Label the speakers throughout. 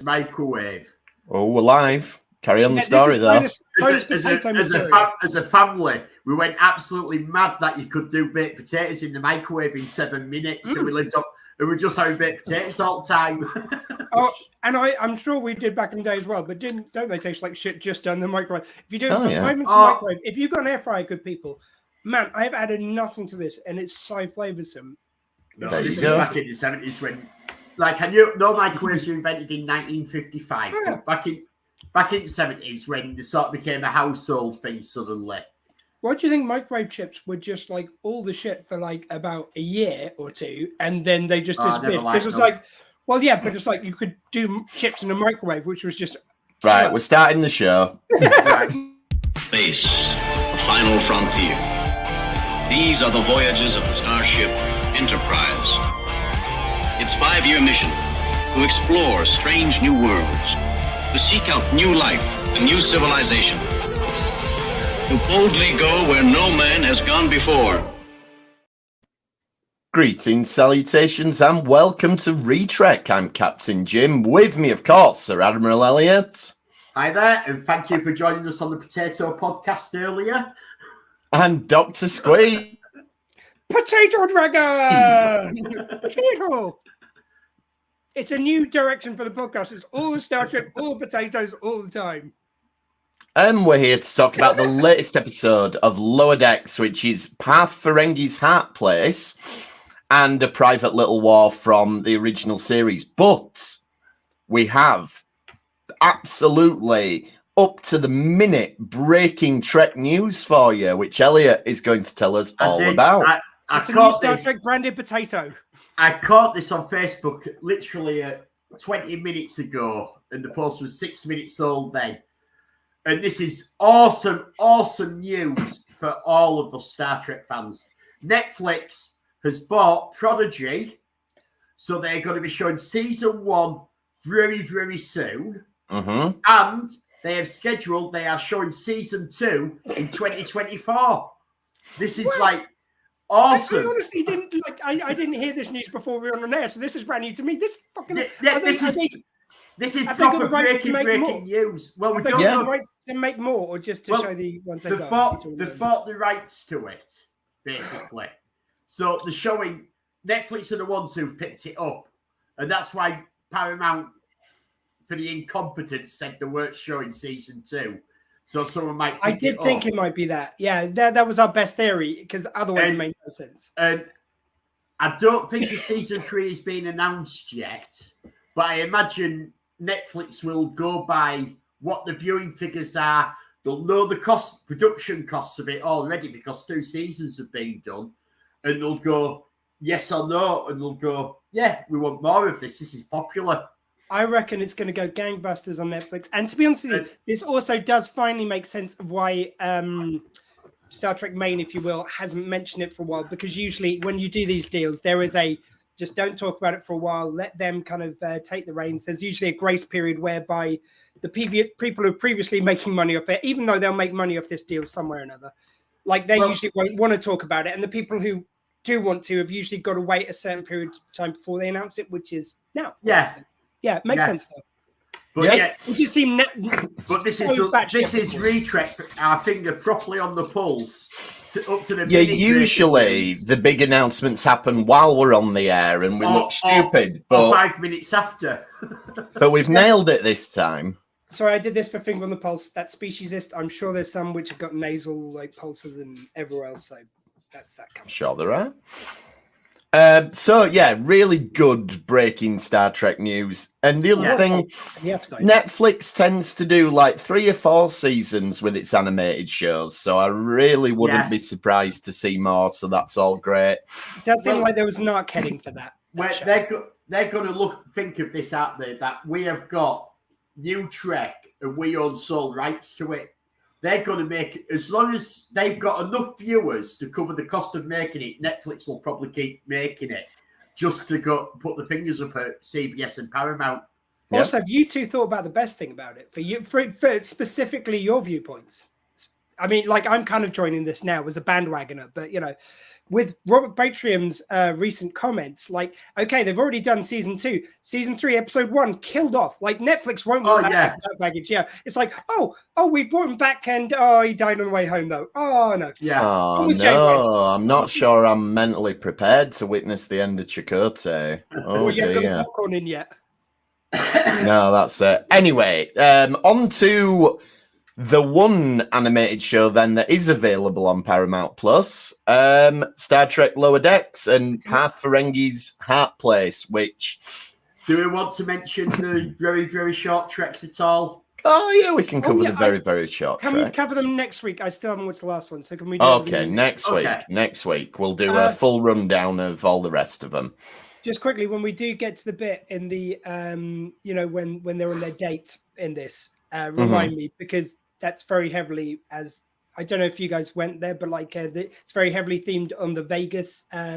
Speaker 1: microwave.
Speaker 2: Oh, we're live. Carry on the story, though.
Speaker 1: As a family, we went absolutely mad that you could do baked potatoes in the microwave in 7 minutes. And we lived up and we're just having baked potatoes all the time.
Speaker 3: And I'm sure we did back in the day as well, but don't they taste like shit just done in the microwave? If you do it for 5 minutes in the microwave, if you've got an air fryer, good people, man, I've added nothing to this and it's so flavoursome.
Speaker 1: No, this is back in the 70s when, like, I knew no microwaves were invented in 1955.
Speaker 3: Yeah.
Speaker 1: Back in the 70s when they sort of became a household thing suddenly.
Speaker 3: What do you think microwave chips were just like all the shit for like about a year or two, and then they just disappeared? Because it's like, well, yeah, but it's like you could do chips in a microwave, which was just
Speaker 2: right. We're starting the show.
Speaker 4: Space, the final frontier. These are the voyages of the starship Enterprise. Its 5-year mission: to explore strange new worlds, to seek out new life and new civilization, to boldly go where no man has gone before.
Speaker 2: Greetings, salutations, and welcome to Retrek. I'm Captain Jim. With me, of course, Sir Admiral Elliot.
Speaker 1: Hi there, and thank you for joining us on the Potato Podcast earlier.
Speaker 2: And Dr. Squee.
Speaker 3: Potato Dragon! Potato! It's a new direction for the podcast. It's all the Star Trek, all the potatoes, all the time.
Speaker 2: And we're here to talk about the latest episode of Lower Decks, which is Parth Ferengi's Heart Place and a private little war from the original series. But we have absolutely up-to-the-minute breaking Trek news for you, which Elliot is going to tell us all about.
Speaker 3: It's a new Star Trek branded potato.
Speaker 1: I caught this on Facebook literally 20 minutes ago, and the post was 6 minutes old then. And this is awesome, awesome news for all of us Star Trek fans. Netflix has bought Prodigy, so they're going to be showing season 1 very, very soon.
Speaker 2: Mm-hmm.
Speaker 1: And they are showing season 2 in 2024. This is awesome.
Speaker 3: I honestly didn't I didn't hear this news before we were on air, so this is brand new to me. This is fucking.
Speaker 1: This is proper breaking news. Well, we don't
Speaker 3: know the rights to make more, or just to show the ones they've got.
Speaker 1: They've bought the rights to it, basically. So they're showing. Netflix are the ones who've picked it up, and that's why Paramount, for the incompetence, said they weren't showing season 2. So someone might.
Speaker 3: I did think it might be that. Yeah, that was our best theory, because otherwise it made no sense.
Speaker 1: And I don't think the season 3 has been announced yet, but I imagine Netflix will go by what the viewing figures are. They'll know the production costs of it already because 2 seasons have been done, and they'll go yes or no, and they'll go, yeah, we want more of this. This is popular.
Speaker 3: I reckon it's going to go gangbusters on Netflix. And to be honest with you, this also does finally make sense of why Star Trek Main, if you will, hasn't mentioned it for a while. Because usually when you do these deals, there is just don't talk about it for a while. Let them kind of take the reins. There's usually a grace period whereby the people who are previously making money off it, even though they'll make money off this deal somewhere or another, usually won't want to talk about it. And the people who do want to have usually got to wait a certain period of time before they announce it, which is now. Yeah, it makes sense though.
Speaker 1: But
Speaker 3: it just seemed.
Speaker 1: But this is Retrek, our finger properly on the pulse up to the.
Speaker 2: Yeah, usually the big announcements happen while we're on the air, and we look stupid. But
Speaker 1: 5 minutes after.
Speaker 2: But we've nailed it this time.
Speaker 3: Sorry, I did this for finger on the pulse. That's speciesist. I'm sure there's some which have got nasal pulses and everywhere else. So that's that.
Speaker 2: Sure, there are. Really good breaking Star Trek news. And the other thing, Netflix tends to do 3 or 4 seasons with its animated shows. So I really wouldn't be surprised to see more. So that's all great.
Speaker 3: It does seem like there was an arc heading for that.
Speaker 1: They're going to think of this out there, that we have got new Trek and we own sole rights to it. They're going to make it, as long as they've got enough viewers to cover the cost of making it, Netflix will probably keep making it just to go put the fingers up at CBS and Paramount.
Speaker 3: Also, have you two thought about the best thing about it for specifically your viewpoints? I mean, like, I'm kind of joining this now as a bandwagoner, but, you know, with Robert Batrium's recent comments, like, okay, they've already done season 2. Season 3, episode 1, killed off. Like, Netflix won't want that baggage. Yeah. It's like, oh, we brought him back and, he died on the way home, though. Oh, no.
Speaker 2: Yeah. Oh, no. I'm not sure I'm mentally prepared to witness the end of Chakotay. Oh,
Speaker 3: well, you haven't got the popcorn in yet.
Speaker 2: No, that's it. Anyway, on to the one animated show then that is available on Paramount Plus, Star Trek Lower Decks and Parth Ferengi's Heart Place, which...
Speaker 1: Do we want to mention the very, very short treks at all?
Speaker 2: Oh, yeah, we can cover the very, very short
Speaker 3: treks.
Speaker 2: Can
Speaker 3: we cover them next week? I still haven't watched the last one, so can we do
Speaker 2: Okay, next week. Next week, we'll do a full rundown of all the rest of them.
Speaker 3: Just quickly, when we do get to the bit in the, you know, when they're on their date in this, remind me, because that's very heavily, as I don't know if you guys went there, but like it's very heavily themed on the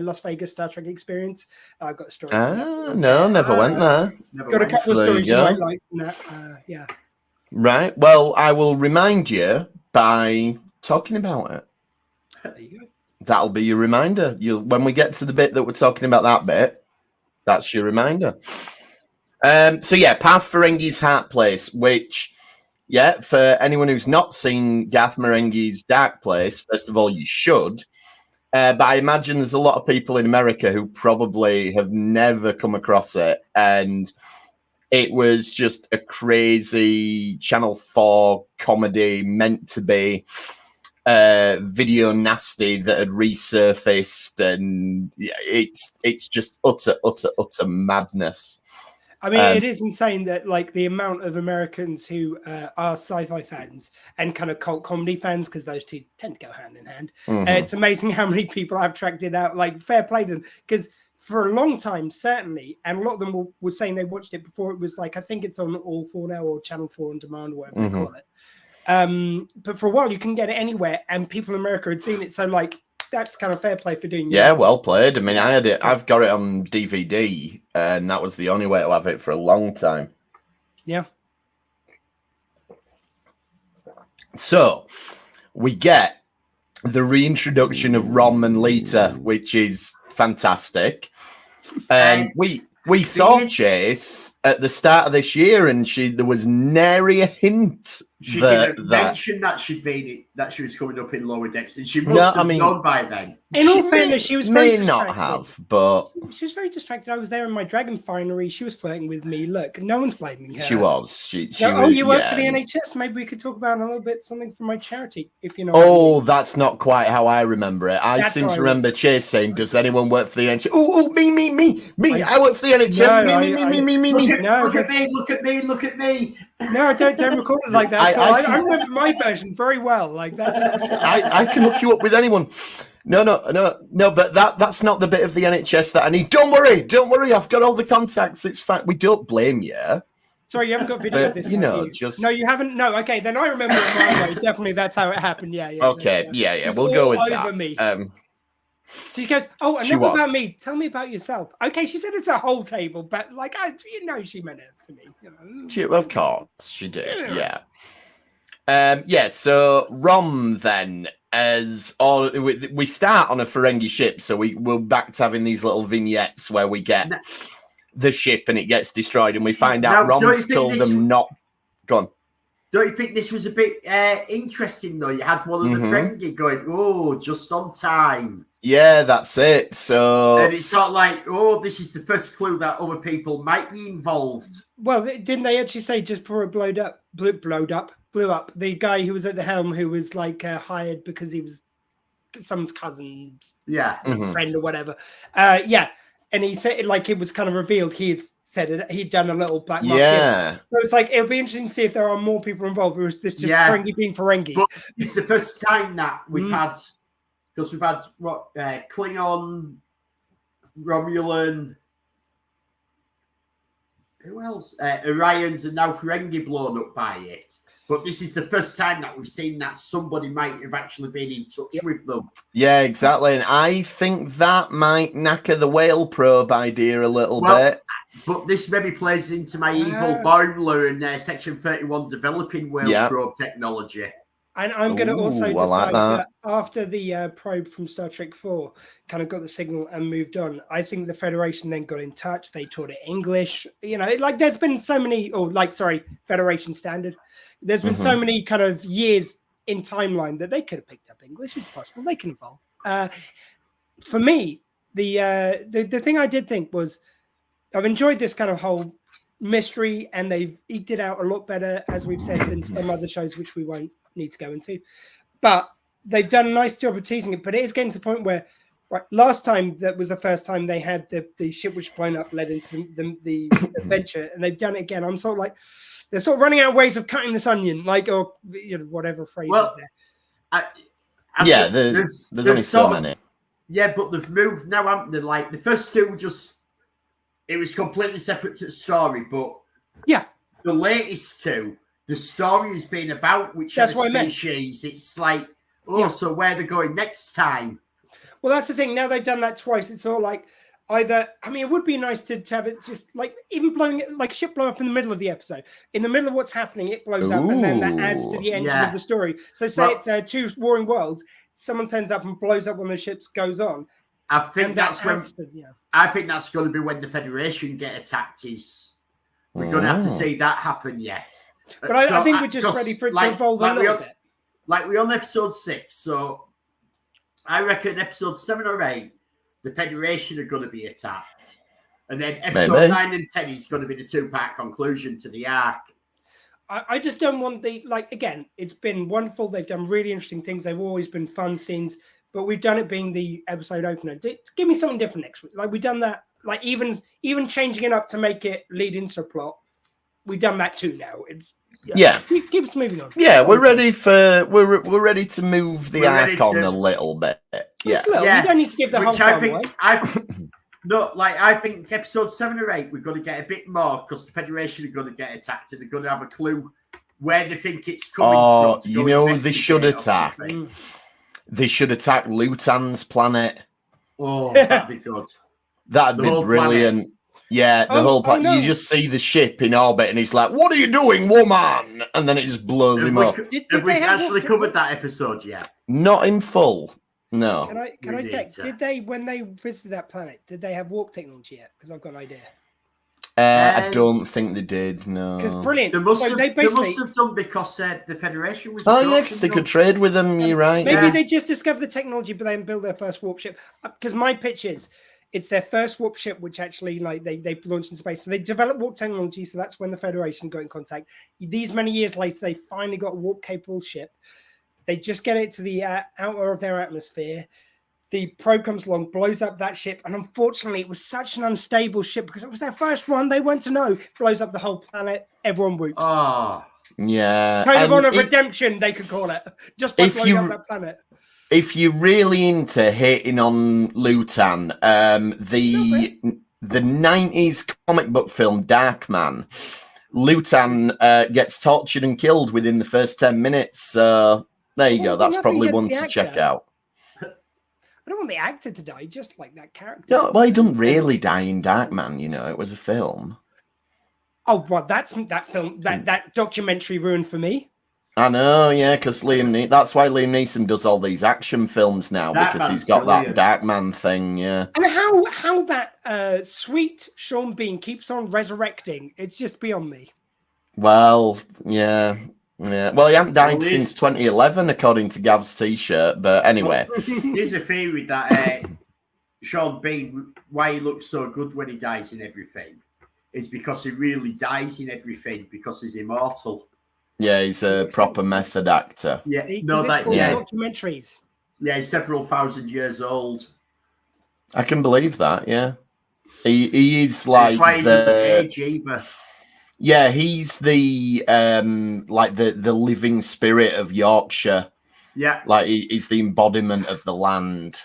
Speaker 3: Las Vegas Star Trek experience. I've got a story.
Speaker 2: No, never went there.
Speaker 3: Got a couple of stories you might like. Yeah.
Speaker 2: Right. Well, I will remind you by talking about it.
Speaker 3: There you go.
Speaker 2: That'll be your reminder. When we get to the bit that we're talking about that bit, that's your reminder. So yeah, Parth Ferengi's Heart Place, which, yeah, for anyone who's not seen Garth Marenghi's Dark Place, first of all, you should. But I imagine there's a lot of people in America who probably have never come across it. And it was just a crazy Channel 4 comedy meant to be video nasty that had resurfaced, and yeah, it's just utter madness.
Speaker 3: I mean, it is insane that like the amount of Americans who are sci-fi fans and kind of cult comedy fans, because those two tend to go hand in hand. It's amazing how many people I've tracked it out. Like, fair play to them, because for a long time, certainly, and a lot of them were saying they watched it before it was like, I think it's on All 4 now or Channel 4 on demand, or whatever they call it. But for a while, you can get it anywhere, and people in America had seen it. So, like, that's kind of fair play for doing.
Speaker 2: Yeah, well played. I mean, I had it. I've got it on DVD, and that was the only way to have it for a long time.
Speaker 3: Yeah.
Speaker 2: So we get the reintroduction of Rom and Lita, which is fantastic, and we saw Chase at the start of this year, and there was nary a hint
Speaker 1: she didn't mention that she was coming up in Lower Decks, and she must have known by then.
Speaker 3: In all fairness, she was very distracted.
Speaker 2: Not have, but
Speaker 3: she was very distracted. I was there in my dragon finery. She was flirting with me. Look, no one's blaming her.
Speaker 2: She was. She
Speaker 3: was, you work for the NHS. Maybe we could talk about a little bit something from my charity, if you know.
Speaker 2: Oh, what I mean. That's not quite how I remember it. I seem to remember Chase saying, "Does anyone work for the NHS?" Oh, me. I work for the NHS. Me.
Speaker 1: No, look at me.
Speaker 3: No, don't record it like that. I remember my version very well. Like that's.
Speaker 2: I can hook you up with anyone. No. But that's not the bit of the NHS that I need. Don't worry. I've got all the contacts. It's fine. We don't blame you.
Speaker 3: Sorry, you haven't got video of this.
Speaker 2: Just
Speaker 3: no, you haven't. No, okay, then I remember it my way. Definitely, that's how it happened. Yeah.
Speaker 2: Okay, yeah. We'll go with that.
Speaker 3: Me. So she goes, "Oh, enough about me. Tell me about yourself." Okay, she said it's a whole table, but like she meant it to me.
Speaker 2: Of course, she did. Yeah. So Rom then, we start on a Ferengi ship, so we're back to having these little vignettes where we get the ship and it gets destroyed, and we find out Rom's told them not. Go on.
Speaker 1: Don't you think this was a bit interesting though? You had one of the Ferengi going, "Oh, just on time."
Speaker 2: Yeah, that's it. So
Speaker 1: and it's not like, "Oh, this is the first clue that other people might be involved."
Speaker 3: Well, didn't they actually say just before it blew up? The guy who was at the helm, who was like hired because he was someone's cousin's friend or whatever. And he said, like, it was kind of revealed he had said it. He'd done a little black mark.
Speaker 2: Yeah.
Speaker 3: So it's like, it'll be interesting to see if there are more people involved, or is this just Ferengi being Ferengi?
Speaker 1: But it's the first time that we've had, because we've had Klingon, Romulan, who else? Orions, and now Ferengi blown up by it. But this is the first time that we've seen that somebody might have actually been in touch with them.
Speaker 2: Yeah, exactly. And I think that might knacker the whale probe idea a little bit.
Speaker 1: But this maybe plays into my evil Boimler and Section 31 developing whale probe technology.
Speaker 3: And I'm going to also decide
Speaker 2: like
Speaker 3: that after the probe from Star Trek 4 kind of got the signal and moved on, I think the Federation then got in touch. They taught it English. There's been so many, Federation Standard. There's been so many kind of years in timeline that they could have picked up English. It's possible. They can evolve. For me, the thing I did think was I've enjoyed this kind of whole mystery, and they've eked it out a lot better, as we've said, than some other shows, which we won't need to go into. But they've done a nice job of teasing it. But it is getting to the point where, last time, that was the first time they had the ship which blown up led into the adventure, and they've done it again. I'm sort of like, they're sort of running out of ways of cutting this onion, or whatever phrase is there.
Speaker 2: There's only so many.
Speaker 1: Yeah, but they've moved now, haven't they? Like, the first two were just, it was completely separate to the story, but the latest two, the story has been about whichever species. It's like, so where they're going next time.
Speaker 3: Well, that's the thing. Now they've done that twice. It's all like it would be nice to have it just like even blowing it, like a ship blow up in the middle of the episode. In the middle of what's happening, it blows up, and then that adds to the engine of the story. So say it's two warring worlds. Someone turns up and blows up one of the ships, goes on.
Speaker 1: I think that's when. I think that's going to be when the Federation get attacked. We're going to have to see that happen yet.
Speaker 3: But I think we're just ready for it to evolve a little bit.
Speaker 1: Like we're on episode 6, so I reckon episode 7 or 8, the Federation are going to be attacked, and then episode 9 and 10 is going to be the 2-part conclusion to the arc.
Speaker 3: I just don't want again, it's been wonderful. They've done really interesting things. They've always been fun scenes, but we've done it being the episode opener. Give me something different next week. Like, we've done that, like even changing it up to make it lead into a plot. We've done that too now. It's keep us moving on.
Speaker 2: Yeah, we're ready to move the arc on a little bit.
Speaker 3: Yeah. You don't need to give the whole thing away.
Speaker 1: I think episode 7 or 8, we're going to get a bit more because the Federation are going to get attacked and they're going to have a clue where they think it's coming from.
Speaker 2: They should attack. They should attack Lutan's planet.
Speaker 1: Oh, that'd be good.
Speaker 2: That'd be brilliant. Planet. Yeah, the whole planet. No. You just see the ship in orbit and he's like, "What are you doing, woman?" And then it just blows him up.
Speaker 1: Have we actually covered that episode yet?
Speaker 2: Not in full. No.
Speaker 3: Can I check? Did they, when they visited that planet, did they have warp technology yet? Because I've got an idea.
Speaker 2: I don't think they did. No.
Speaker 3: Because brilliant.
Speaker 1: They must have done because the Federation was.
Speaker 2: Oh yeah, because they could trade with them. You're right.
Speaker 3: Maybe they just discovered the technology, but then built their first warp ship. Because my pitch is, it's their first warp ship, which actually they launched in space. So they developed warp technology. So that's when the Federation got in contact. These many years later, they finally got a warp capable ship. They just get it to the outer of their atmosphere. The probe comes along, blows up that ship. And unfortunately, it was such an unstable ship because it was their first one. They went to know. Blows up the whole planet. Everyone whoops.
Speaker 2: Oh, yeah.
Speaker 3: Code of Honor Redemption, they could call it. Just by blowing up that planet.
Speaker 2: If you're really into hating on Lutan, the 90s comic book film Darkman, Lutan gets tortured and killed within the first 10 minutes. So there you go. That's probably one to check out.
Speaker 3: I don't want the actor to die, just like that character.
Speaker 2: No, well, he doesn't really die in Darkman, it was a film.
Speaker 3: Oh, well, that film, that documentary ruined for me.
Speaker 2: I know, yeah, because that's why Liam Neeson does all these action films now, because he's got that Darkman thing, yeah.
Speaker 3: And how that sweet Sean Bean keeps on resurrecting, it's just beyond me.
Speaker 2: Well, yeah. Well, he hasn't died since 2011, according to Gav's t-shirt, but anyway.
Speaker 1: There's a theory that Sean Bean, why he looks so good when he dies in everything, is because he really dies in everything, because he's immortal.
Speaker 2: Yeah, he's a proper method actor.
Speaker 1: Yeah,
Speaker 3: documentaries.
Speaker 1: Yeah, he's several thousand years old.
Speaker 2: I can believe that. Yeah, he is like
Speaker 1: that's why he doesn't age either.
Speaker 2: Yeah, he's the the living spirit of Yorkshire.
Speaker 1: Yeah,
Speaker 2: like he's the embodiment of the land.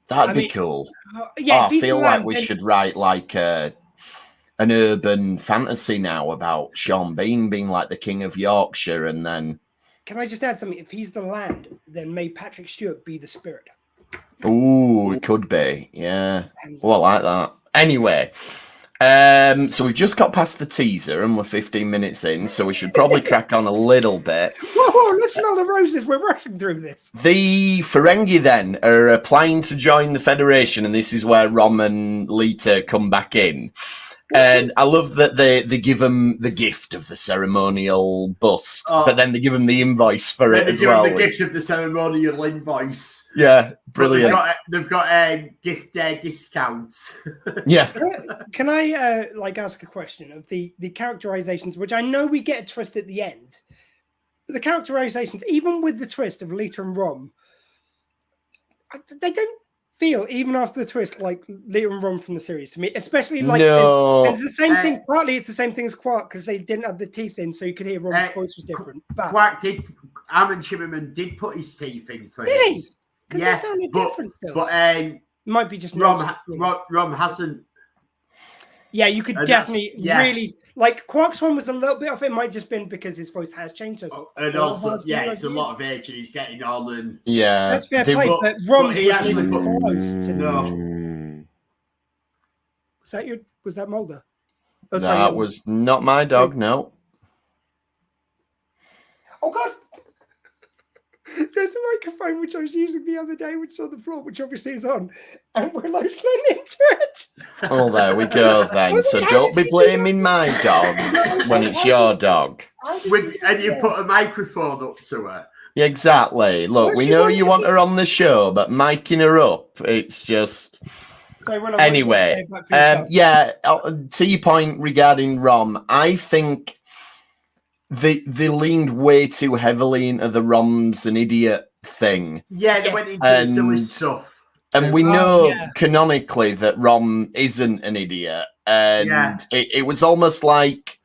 Speaker 2: That'd be cool. I feel like we should write like an urban fantasy now about Sean Bean being like the king of Yorkshire, and then.
Speaker 3: Can I just add something? If he's the land, then may Patrick Stewart be the spirit.
Speaker 2: Ooh, it could be. Yeah. Well, I like that. Anyway, So we've just got past the teaser and we're 15 minutes in, so we should probably crack on a little bit.
Speaker 3: Whoa, let's smell the roses. We're rushing through this.
Speaker 2: The Ferengi then are applying to join the Federation, and this is where Rom and Lita come back in. And I love that they give them the gift of the ceremonial bust, but then they give them the invoice for it as well.
Speaker 1: The gift of the ceremonial invoice.
Speaker 2: Yeah, brilliant.
Speaker 1: They've got gift discounts.
Speaker 2: Yeah.
Speaker 3: Can I ask a question of the characterizations, which I know we get a twist at the end, but the characterizations, even with the twist of Lita and Rom, they don't feel, even after the twist, like Lita and Rom from the series to me, especially like it's the same thing. Partly it's the same thing as Quark because they didn't have the teeth in, so you could hear Rom's voice was different. But
Speaker 1: Quark Armin Shimmerman did put his teeth in for
Speaker 3: did he?
Speaker 1: Because
Speaker 3: they sounded different still.
Speaker 1: But
Speaker 3: might be just
Speaker 1: Rom hasn't.
Speaker 3: Yeah, you could definitely really like Quark's one was a little bit off. It might just been because his voice has changed.
Speaker 1: And also, it's a lot of age and he's getting on. And
Speaker 3: that's fair play. But Rom's was even close to
Speaker 1: no.
Speaker 3: Was that Mulder?
Speaker 2: Oh, sorry, that was not my dog. No.
Speaker 3: Oh God. There's a microphone which I was using the other day, which is on the floor, which obviously is on, and we're like leaning into it.
Speaker 2: Oh, there we go then. So don't be blaming my dogs when it's your dog.
Speaker 1: And you put a microphone up to her.
Speaker 2: Exactly. Look, we know you want her on the show, but miking her up, it's just... Anyway, to your point regarding Rom, I think they leaned way too heavily into the Rom's an idiot thing.
Speaker 1: Yeah, they went into silly stuff.
Speaker 2: And we know canonically that Rom isn't an idiot. And it was almost like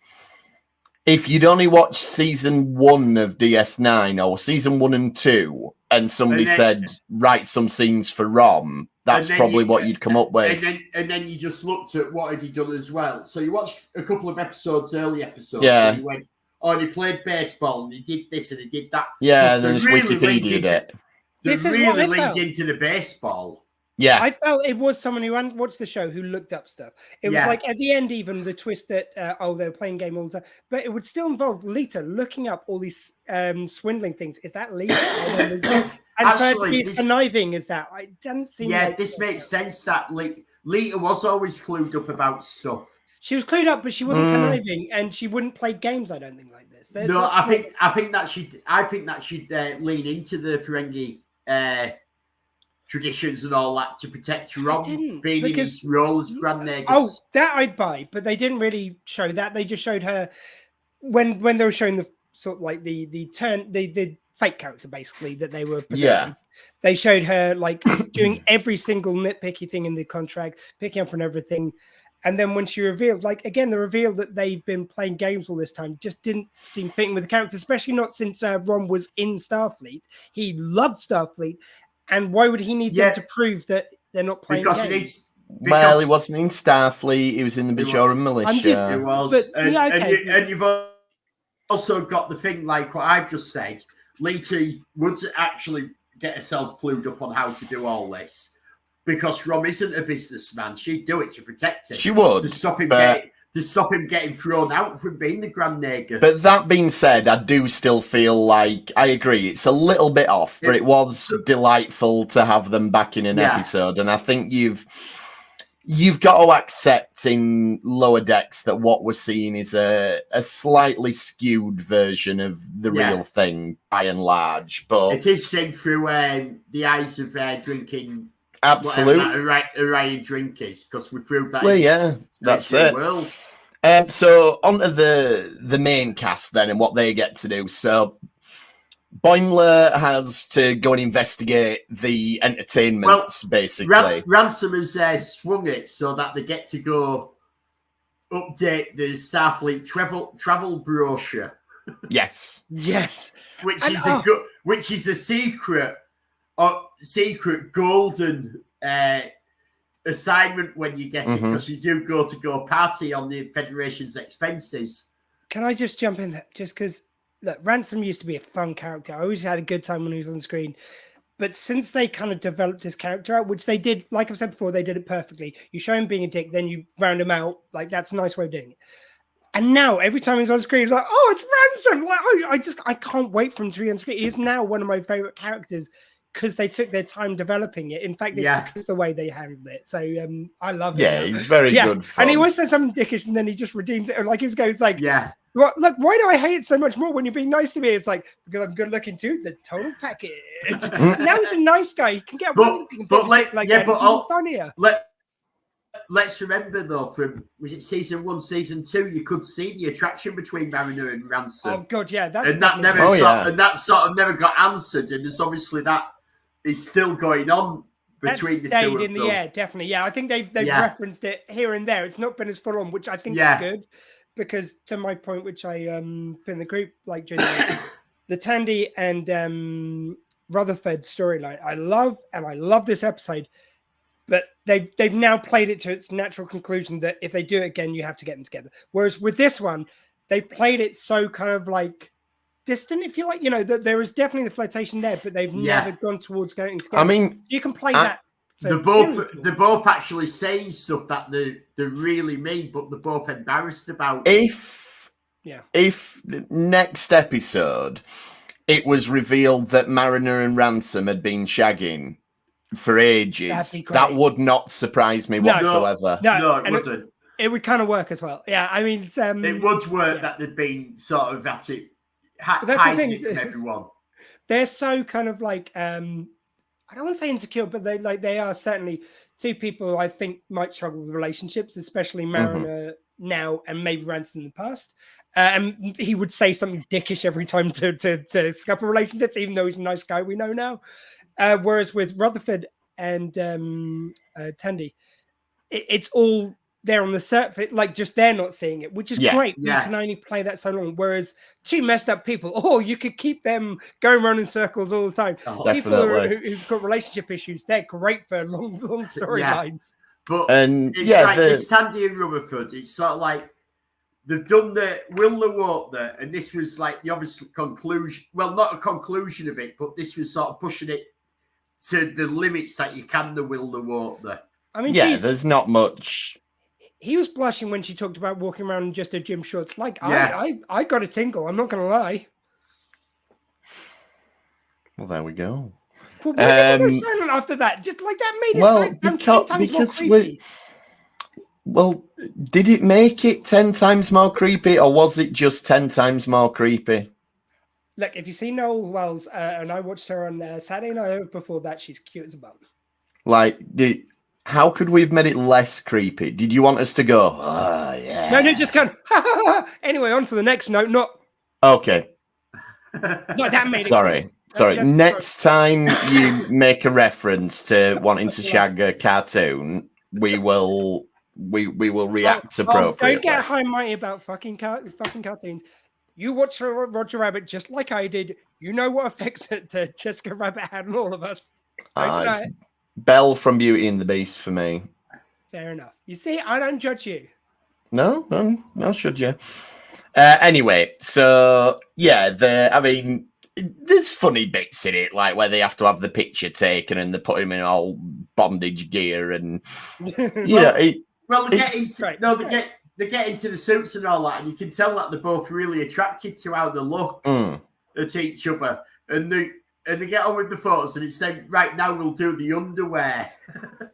Speaker 2: if you'd only watched season 1 of DS9 or season 1 and 2, and somebody said, write some scenes for Rom, that's probably what you'd come up with.
Speaker 1: And then you just looked at what had he done as well. So you watched a couple of early episodes.
Speaker 2: Yeah.
Speaker 1: And you went, oh, he played baseball and he did this and he did that.
Speaker 2: Yeah, and then just Wikipedia'd it.
Speaker 3: This is
Speaker 1: really linked into the baseball.
Speaker 2: Yeah.
Speaker 3: I felt it was someone who hadn't watched the show who looked up stuff. It was like at the end, even the twist that, they were playing game all the time. But it would still involve Lita looking up all these swindling things. Is that Lita? And actually, it's conniving, is that? It doesn't seem like...
Speaker 1: this makes sense that Lita was always clued up about stuff.
Speaker 3: She was clued up, but she wasn't conniving, and she wouldn't play games, I don't think, like this.
Speaker 1: I think that she'd lean into the Ferengi traditions and all that to protect Rom being in his role as Grand Negus.
Speaker 3: Oh, that I'd buy, but they didn't really show that. They just showed her when they were showing the sort of like the fake character basically that they were presenting. Yeah. They showed her like doing every single nitpicky thing in the contract, picking up on everything. And then when she revealed, like, again, the reveal that they've been playing games all this time just didn't seem fitting with the character, especially not since Ron was in Starfleet. He loved Starfleet. And why would he need them to prove that they're not playing games?
Speaker 2: Well, he wasn't in Starfleet. He was in the Bajoran militia.
Speaker 1: He was. And you've also got the thing, like what I've just said. Lita would actually get herself clued up on how to do all this. Because Rom isn't a businessman. She'd do it to protect him.
Speaker 2: She would.
Speaker 1: To stop him getting thrown out from being the Grand Negus.
Speaker 2: But that being said, I do still feel like, I agree, it's a little bit off, but it was delightful to have them back in an episode. And I think you've got to accept in Lower Decks that what we're seeing is a slightly skewed version of the real thing, by and large. But
Speaker 1: it is seen through the eyes of drinking...
Speaker 2: Absolutely.
Speaker 1: Orion drink is, because we proved that.
Speaker 2: Well, that's it.
Speaker 1: World.
Speaker 2: So on to the main cast then and what they get to do. So Boimler has to go and investigate the entertainments, basically.
Speaker 1: Ransom has swung it so that they get to go update the Starfleet travel brochure.
Speaker 2: Yes.
Speaker 1: Which is a secret golden assignment when you get it, because you do go party on the Federation's expenses.
Speaker 3: Can I just jump in there? Just because, look, Ransom used to be a fun character. I always had a good time when he was on screen. But since they kind of developed his character out, which they did, like I've said before, they did it perfectly. You show him being a dick, then you round him out. Like, that's a nice way of doing it. And now, every time he's on screen, it's like, oh, it's Ransom. Like, I can't wait for him to be on screen. He is now one of my favorite characters because they took their time developing it. In fact, it's because of the way they handled it. So I love it.
Speaker 2: Yeah, he's very good fun.
Speaker 3: And he always says something dickish, and then he just redeems it. Like, he was going, it's like, well, look, why do I hate it so much more when you're being nice to me? It's like, because I'm good looking too. The total package. Now he's a nice guy. He can get away with being funnier.
Speaker 1: Let's remember though, from was it season 1, season 2, you could see the attraction between Mariner and Ransom.
Speaker 3: Oh god, yeah,
Speaker 1: that sort of never got answered, and there's obviously that is still going on between the two of them.
Speaker 3: In the air, definitely. Yeah, I think they've referenced it here and there. It's not been as full on, which I think is good, because to my point, which I put in the group, like during the Tandy and Rutherford storyline, I love this episode. But they've now played it to its natural conclusion that if they do it again, you have to get them together. Whereas with this one, they played it so kind of like distant, if you like. You know, that there is definitely the flirtation there, but they've never gone towards going together.
Speaker 2: I mean,
Speaker 3: so you can play that.
Speaker 1: They're both actually saying stuff that they really mean, but they're both embarrassed about.
Speaker 2: If the next episode, it was revealed that Mariner and Ransom had been shagging for ages, that would not surprise me whatsoever.
Speaker 1: No, it wouldn't.
Speaker 3: It would kind of work as well. Yeah, I mean,
Speaker 1: it would work that they'd been sort of at it, hiding it from everyone.
Speaker 3: They're so kind of like, I don't want to say insecure, but they are certainly two people who I think might struggle with relationships, especially Mariner now and maybe Ransom in the past. And he would say something dickish every time to scupper relationships, even though he's a nice guy. We know now. Whereas with Rutherford and Tandy, it's all there on the surface, like just they're not seeing it, which is great. You can only play that so long. Whereas two messed up people, you could keep them going around in circles all the time. People who've got relationship issues, they're great for long storylines.
Speaker 1: But it's Tandy and Rutherford. It's sort of like they've done the will the won't there, and this was like the obvious conclusion. Well, not a conclusion of it, but this was sort of pushing it to the limits that you can the will the won't there.
Speaker 3: I mean,
Speaker 2: there's not much.
Speaker 3: He was blushing when she talked about walking around in just a gym shorts. Like, I got a tingle. I'm not going to lie.
Speaker 2: Well, there we go.
Speaker 3: Well, why did you go silent after that? Just like that made it 10 times more creepy.
Speaker 2: Well, did it make it 10 times more creepy, or was it just 10 times more creepy?
Speaker 3: Look, if you see Noel Wells, and I watched her on Saturday night before that, she's cute as a bum.
Speaker 2: Like, how could we have made it less creepy? Did you want us to go, oh, yeah?
Speaker 3: No, just kind of, Anyway, on to the next note, not...
Speaker 2: Okay.
Speaker 3: Like that made
Speaker 2: Sorry. Next time you make a reference to wanting to shag a cartoon, we will react appropriately.
Speaker 3: Don't get high and mighty about fucking cartoons. You watched Roger Rabbit just like I did. You know what effect that Jessica Rabbit had on all of us.
Speaker 2: It's Belle from Beauty and the Beast for me.
Speaker 3: Fair enough. You see, I don't judge you.
Speaker 2: No, should you? Anyway, so there's funny bits in it, like where they have to have the picture taken and they put him in all bondage gear and
Speaker 1: they get into the suits and all that, and you can tell that they're both really attracted to how they look at each other, and they get on with the photos, and it's then right now we'll do the underwear.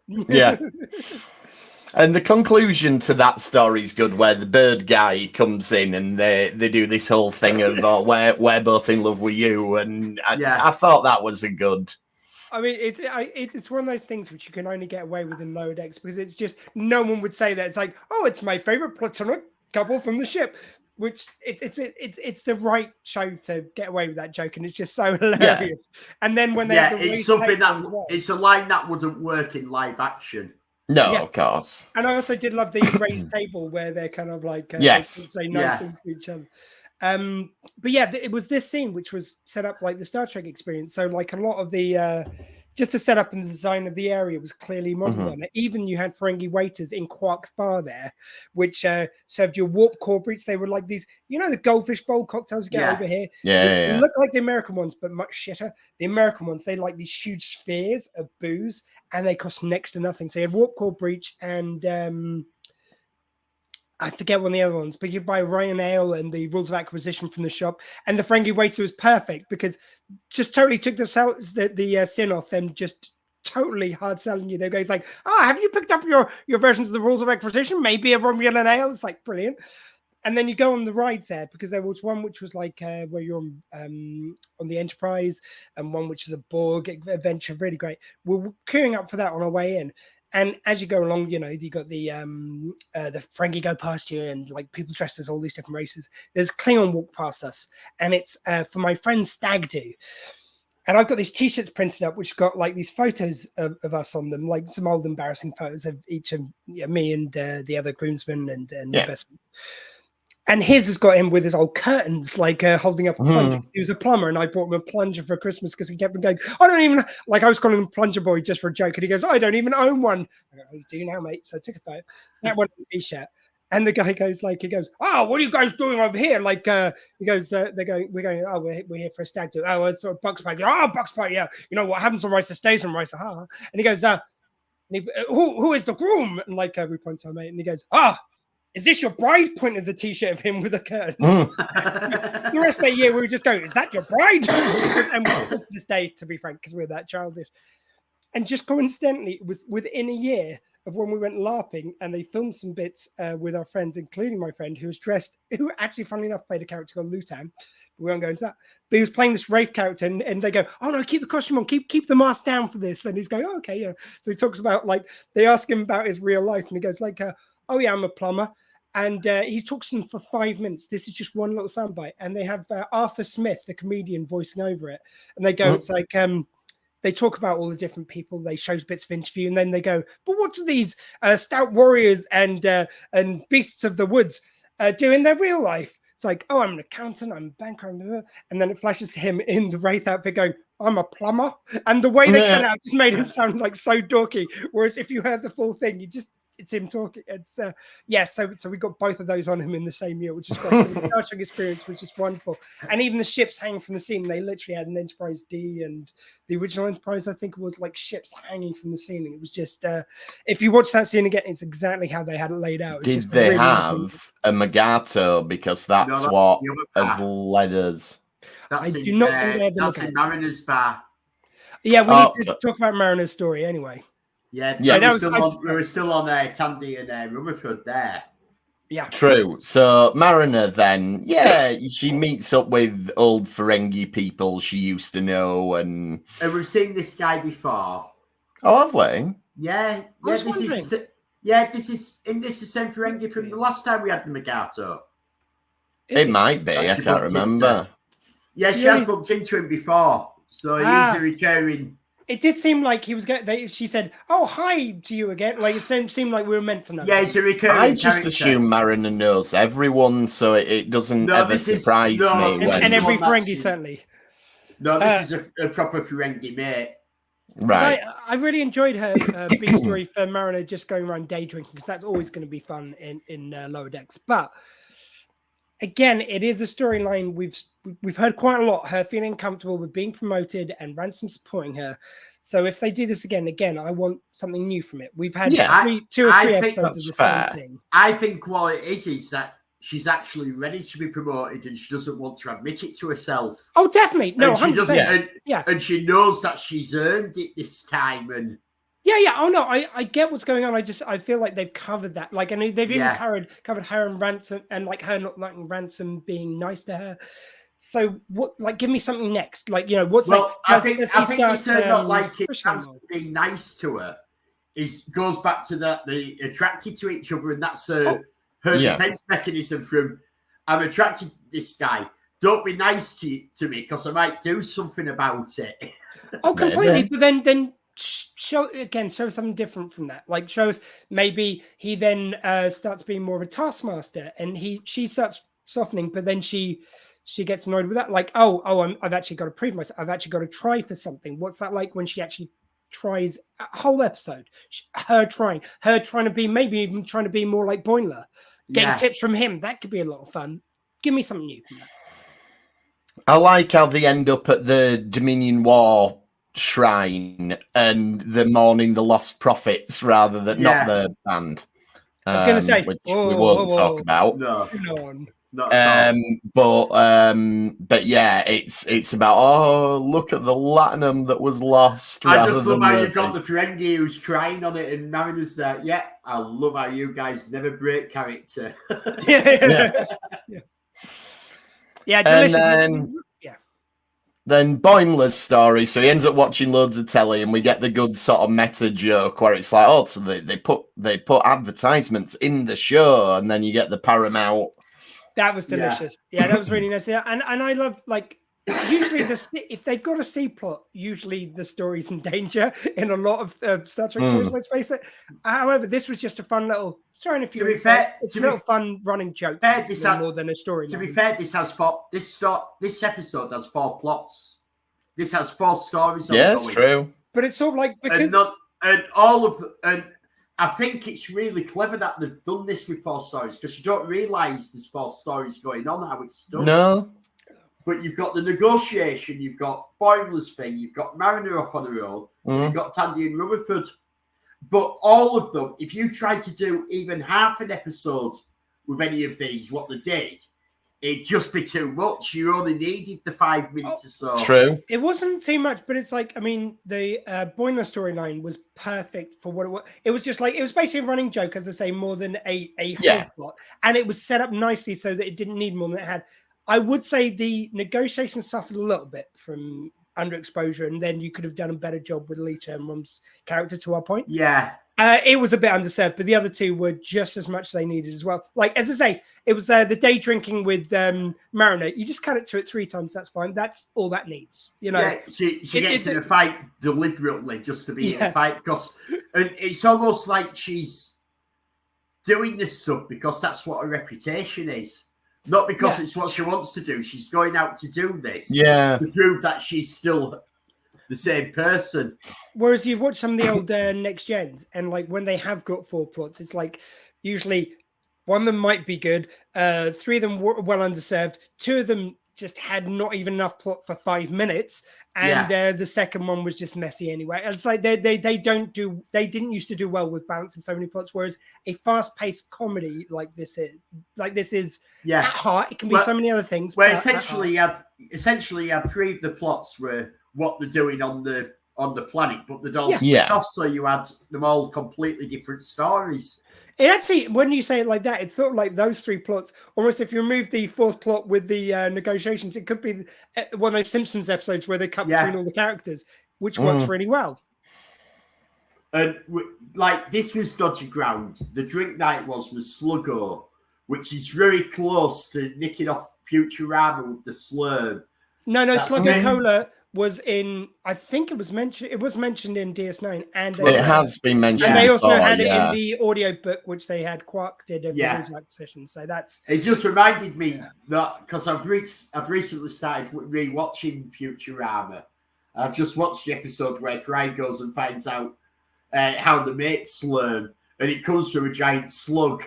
Speaker 2: Yeah. And the conclusion to that story is good, where the bird guy comes in and they do this whole thing of we're both in love with you, and I thought that was a good.
Speaker 3: I mean, it's one of those things which you can only get away with in Lower Decks, because it's just no one would say that. It's like, it's my favorite platonic couple from the ship, which it's the right show to get away with that joke, and it's just so hilarious. Yeah. And then when
Speaker 1: it's something that it's a line that wouldn't work in live action.
Speaker 2: No, of course.
Speaker 3: And I also did love the raised table where they're kind of like say nice things to each other. But it was this scene which was set up like the Star Trek experience. So like a lot of the just the setup and the design of the area was clearly modeled on it. Even you had Ferengi waiters in Quark's bar there, which served your warp core breach. They were like these, the goldfish bowl cocktails you get over here, which look like the American ones, but much shitter. The American ones, they like these huge spheres of booze, and they cost next to nothing. So you had warp core breach and I forget one of the other ones, but you buy Ryan Ale and the rules of acquisition from the shop. And the Ferengi waiter was perfect because just totally took the sin off them, just totally hard selling you. They're going, it's like, have you picked up your versions of the rules of acquisition? Maybe a Romulan Ale? It's like, brilliant. And then you go on the rides there because there was one which was like where you're on the Enterprise and one which is a Borg adventure, really great. We're queuing up for that on our way in. And as you go along, you got the Ferengi go past you and like people dressed as all these different races. There's a Klingon walk past us, and it's for my friend Stag Do. And I've got these T-shirts printed up, which got like these photos of us on them, like some old embarrassing photos of each of me and the other groomsmen and the best man. And his has got him with his old curtains, like holding up a plunger. He was a plumber, and I bought him a plunger for Christmas because he kept on going, I don't even, like I was calling him Plunger Boy just for a joke. And he goes, I don't even own one. I go, oh, you do now, mate. So I took a photo. That one T-shirt. And the guy goes, what are you guys doing over here? Like, he goes, we're going, oh, we're here for a stag do. Oh, it's sort of Buck's Party. Oh, Buck's Party, yeah. You know what happens on Rice stays on Rice. And he goes, who is the groom? And like, we point to our mate, and he goes, is this your bride? Pointed the T-shirt of him with a curtain. The rest of the year, we were just going, is that your bride? And we're still to this day, to be frank, because we're that childish. And just coincidentally, it was within a year of when we went LARPing, and they filmed some bits with our friends, including my friend who actually, funnily enough, played a character called Lutan. But we won't go into that. But he was playing this Wraith character, and they go, oh no, keep the costume on, keep the mask down for this. And he's going, oh, okay, yeah. So he talks about, like, they ask him about his real life, and he goes, like, oh yeah, I'm a plumber. And he talks to them for 5 minutes. This is just one little soundbite. And they have Arthur Smith, the comedian, voicing over it. And they go, it's like, they talk about all the different people. They show bits of interview. And then they go, but what do these stout warriors and beasts of the woods do in their real life? It's like, oh, I'm an accountant, I'm a banker. And then it flashes to him in the Wraith outfit going, I'm a plumber. And the way they cut out just made him sound like so dorky. Whereas if you heard the full thing, it's him talking. It's so we got both of those on him in the same year, which is great. The Star Trek experience was just wonderful. And even the ships hanging from the ceiling, they literally had an Enterprise D, and the original Enterprise, I think, was like ships hanging from the ceiling. It was just if you watch that scene again, it's exactly how they had it laid out.
Speaker 2: Did they really have a Magato? Because that's what has led us.
Speaker 3: I do not think they had the
Speaker 1: Magato. Mariner's bar.
Speaker 3: Yeah, we need to talk about Mariner's story anyway.
Speaker 1: We were still on Tandy and Rutherford there.
Speaker 3: Yeah,
Speaker 2: true. So Mariner then, she meets up with old Ferengi people she used to know, and
Speaker 1: we've seen this guy before.
Speaker 2: Oh, have we?
Speaker 1: Yeah. This is the same Ferengi from the last time we had the Magato.
Speaker 2: It might be. I can't remember.
Speaker 1: Yeah, she has bumped into him before, so he's a recurring.
Speaker 3: It did seem like he was getting. She said, "Oh, hi to you again." Like it seemed like we were meant to know.
Speaker 1: Yeah, it's a recurring.
Speaker 2: I just assume Mariner knows everyone, so it doesn't ever surprise me.
Speaker 3: And every Ferengi certainly.
Speaker 1: No, this is a proper Ferengi mate.
Speaker 2: Right.
Speaker 3: I really enjoyed her big story for Mariner just going around day drinking, because that's always going to be fun in Lower Decks. But again, it is a storyline we've heard quite a lot. Her feeling comfortable with being promoted and Ransom supporting her. So if they do this again, I want something new from it. We've had 2 or 3 episodes of the same thing.
Speaker 1: I think what it is that she's actually ready to be promoted, and she doesn't want to admit it to herself.
Speaker 3: Oh, definitely. No, 100%.
Speaker 1: And she knows that she's earned it this time. And
Speaker 3: yeah. Oh no, I get what's going on. I feel like they've covered that. Like, I know they've even covered her and Ransom, and like her not liking Ransom being nice to her. So what? Like, give me something next. Like, what's
Speaker 1: I think this not liking Ransom being nice to her goes back to that they attracted to each other, and that's her defense mechanism from I'm attracted to this guy. Don't be nice to me because I might do something about it.
Speaker 3: Oh, completely. But then show something different from that. Like, show us maybe he then starts being more of a taskmaster, and she starts softening, but then she gets annoyed with that. Like, I've actually got to prove myself. I've actually got to try for something. What's that like when she actually tries a whole episode. Her trying to be, maybe even trying to be more like Boimler, getting tips from him. That could be a lot of fun. Give me something new from that.
Speaker 2: I like how they end up at the Dominion War shrine and they're mourning the lost prophets rather than not the band.
Speaker 3: I was going to say,
Speaker 2: which we won't talk about.
Speaker 1: No.
Speaker 2: But yeah, it's about look at the latinum that was lost.
Speaker 1: I just love how you've got the Ferengi who's crying on it and Mariner's there. Yeah, I love how you guys never break character.
Speaker 3: Yeah, delicious.
Speaker 2: And then Boimler's story. So he ends up watching loads of telly, and we get the good sort of meta joke where it's like, so they put advertisements in the show, and then you get the Paramount.
Speaker 3: That was delicious. Yeah, that was really nice. Yeah, and I love, like, usually if they've got a C plot, usually the story's in danger in a lot of Star Trek shows. Let's face it. However, this was just a fun little throwing a few. It's a little fun running joke. More than a story.
Speaker 1: To be fair, this episode has 4 plots. This has 4 stories.
Speaker 2: Yeah, it's true.
Speaker 3: But it's sort of like because
Speaker 1: and I think it's really clever that they've done this with 4 stories, because you don't realise there's 4 stories going on, how it's done.
Speaker 2: No.
Speaker 1: But you've got the negotiation, you've got Boimler's thing, you've got Mariner off on her own, you've got Tandy and Rutherford. But all of them, if you tried to do even half an episode with any of these, what they did, it'd just be too much. You only needed the 5 minutes or so.
Speaker 2: True.
Speaker 3: It wasn't too much, but it's like, I mean, the Boimler storyline was perfect for what it was. It was just like, it was basically a running joke, as I say, more than a whole plot. And it was set up nicely so that it didn't need more than it had. I would say the negotiations suffered a little bit from underexposure, and then you could have done a better job with Lita and Mom's character, to our point.
Speaker 1: Yeah.
Speaker 3: It was a bit underserved, but the other 2 were just as much as they needed as well. Like, as I say, it was the day drinking with Mariner. You just cut it to it 3 times. That's fine. That's all that needs. You know,
Speaker 1: she gets in a fight deliberately just to be in a fight, because it's almost like she's doing this stuff because that's what her reputation is. Not because it's what she wants to do. She's going out to do this to prove that she's still the same person.
Speaker 3: Whereas you watch some of the old Next Gens, and like when they have got 4 plots, it's like usually 1 of them might be good, 3 of them were well underserved, 2 of them just had not even enough plot for 5 minutes, and the second one was just messy anyway. It's like they didn't used to do well with balancing so many plots, whereas a fast-paced comedy like this is at heart, it can be so many other things.
Speaker 1: Well, essentially you have 3 of the plots were what they're doing on the planet, but they'd all split off, so you had them all completely different stories.
Speaker 3: It actually, when you say it like that, it's sort of like those 3 plots. Almost, if you remove the 4th plot with the negotiations, it could be one of those Simpsons episodes where they cut between all the characters, which works really well.
Speaker 1: And like, this was dodgy ground. The drink night was Sluggo, which is very close to nicking off Futurama with the slurm.
Speaker 3: No, Sluggo Cola was in, I think it was mentioned in DS9, and
Speaker 2: it has been mentioned.
Speaker 3: And they also had it in the audio book, which they had Quark did for his acquisition. So that's
Speaker 1: it. Just reminded me that, because I've recently started rewatching Futurama. I've just watched the episode where Fry goes and finds out how they make slurm, and it comes from a giant slug.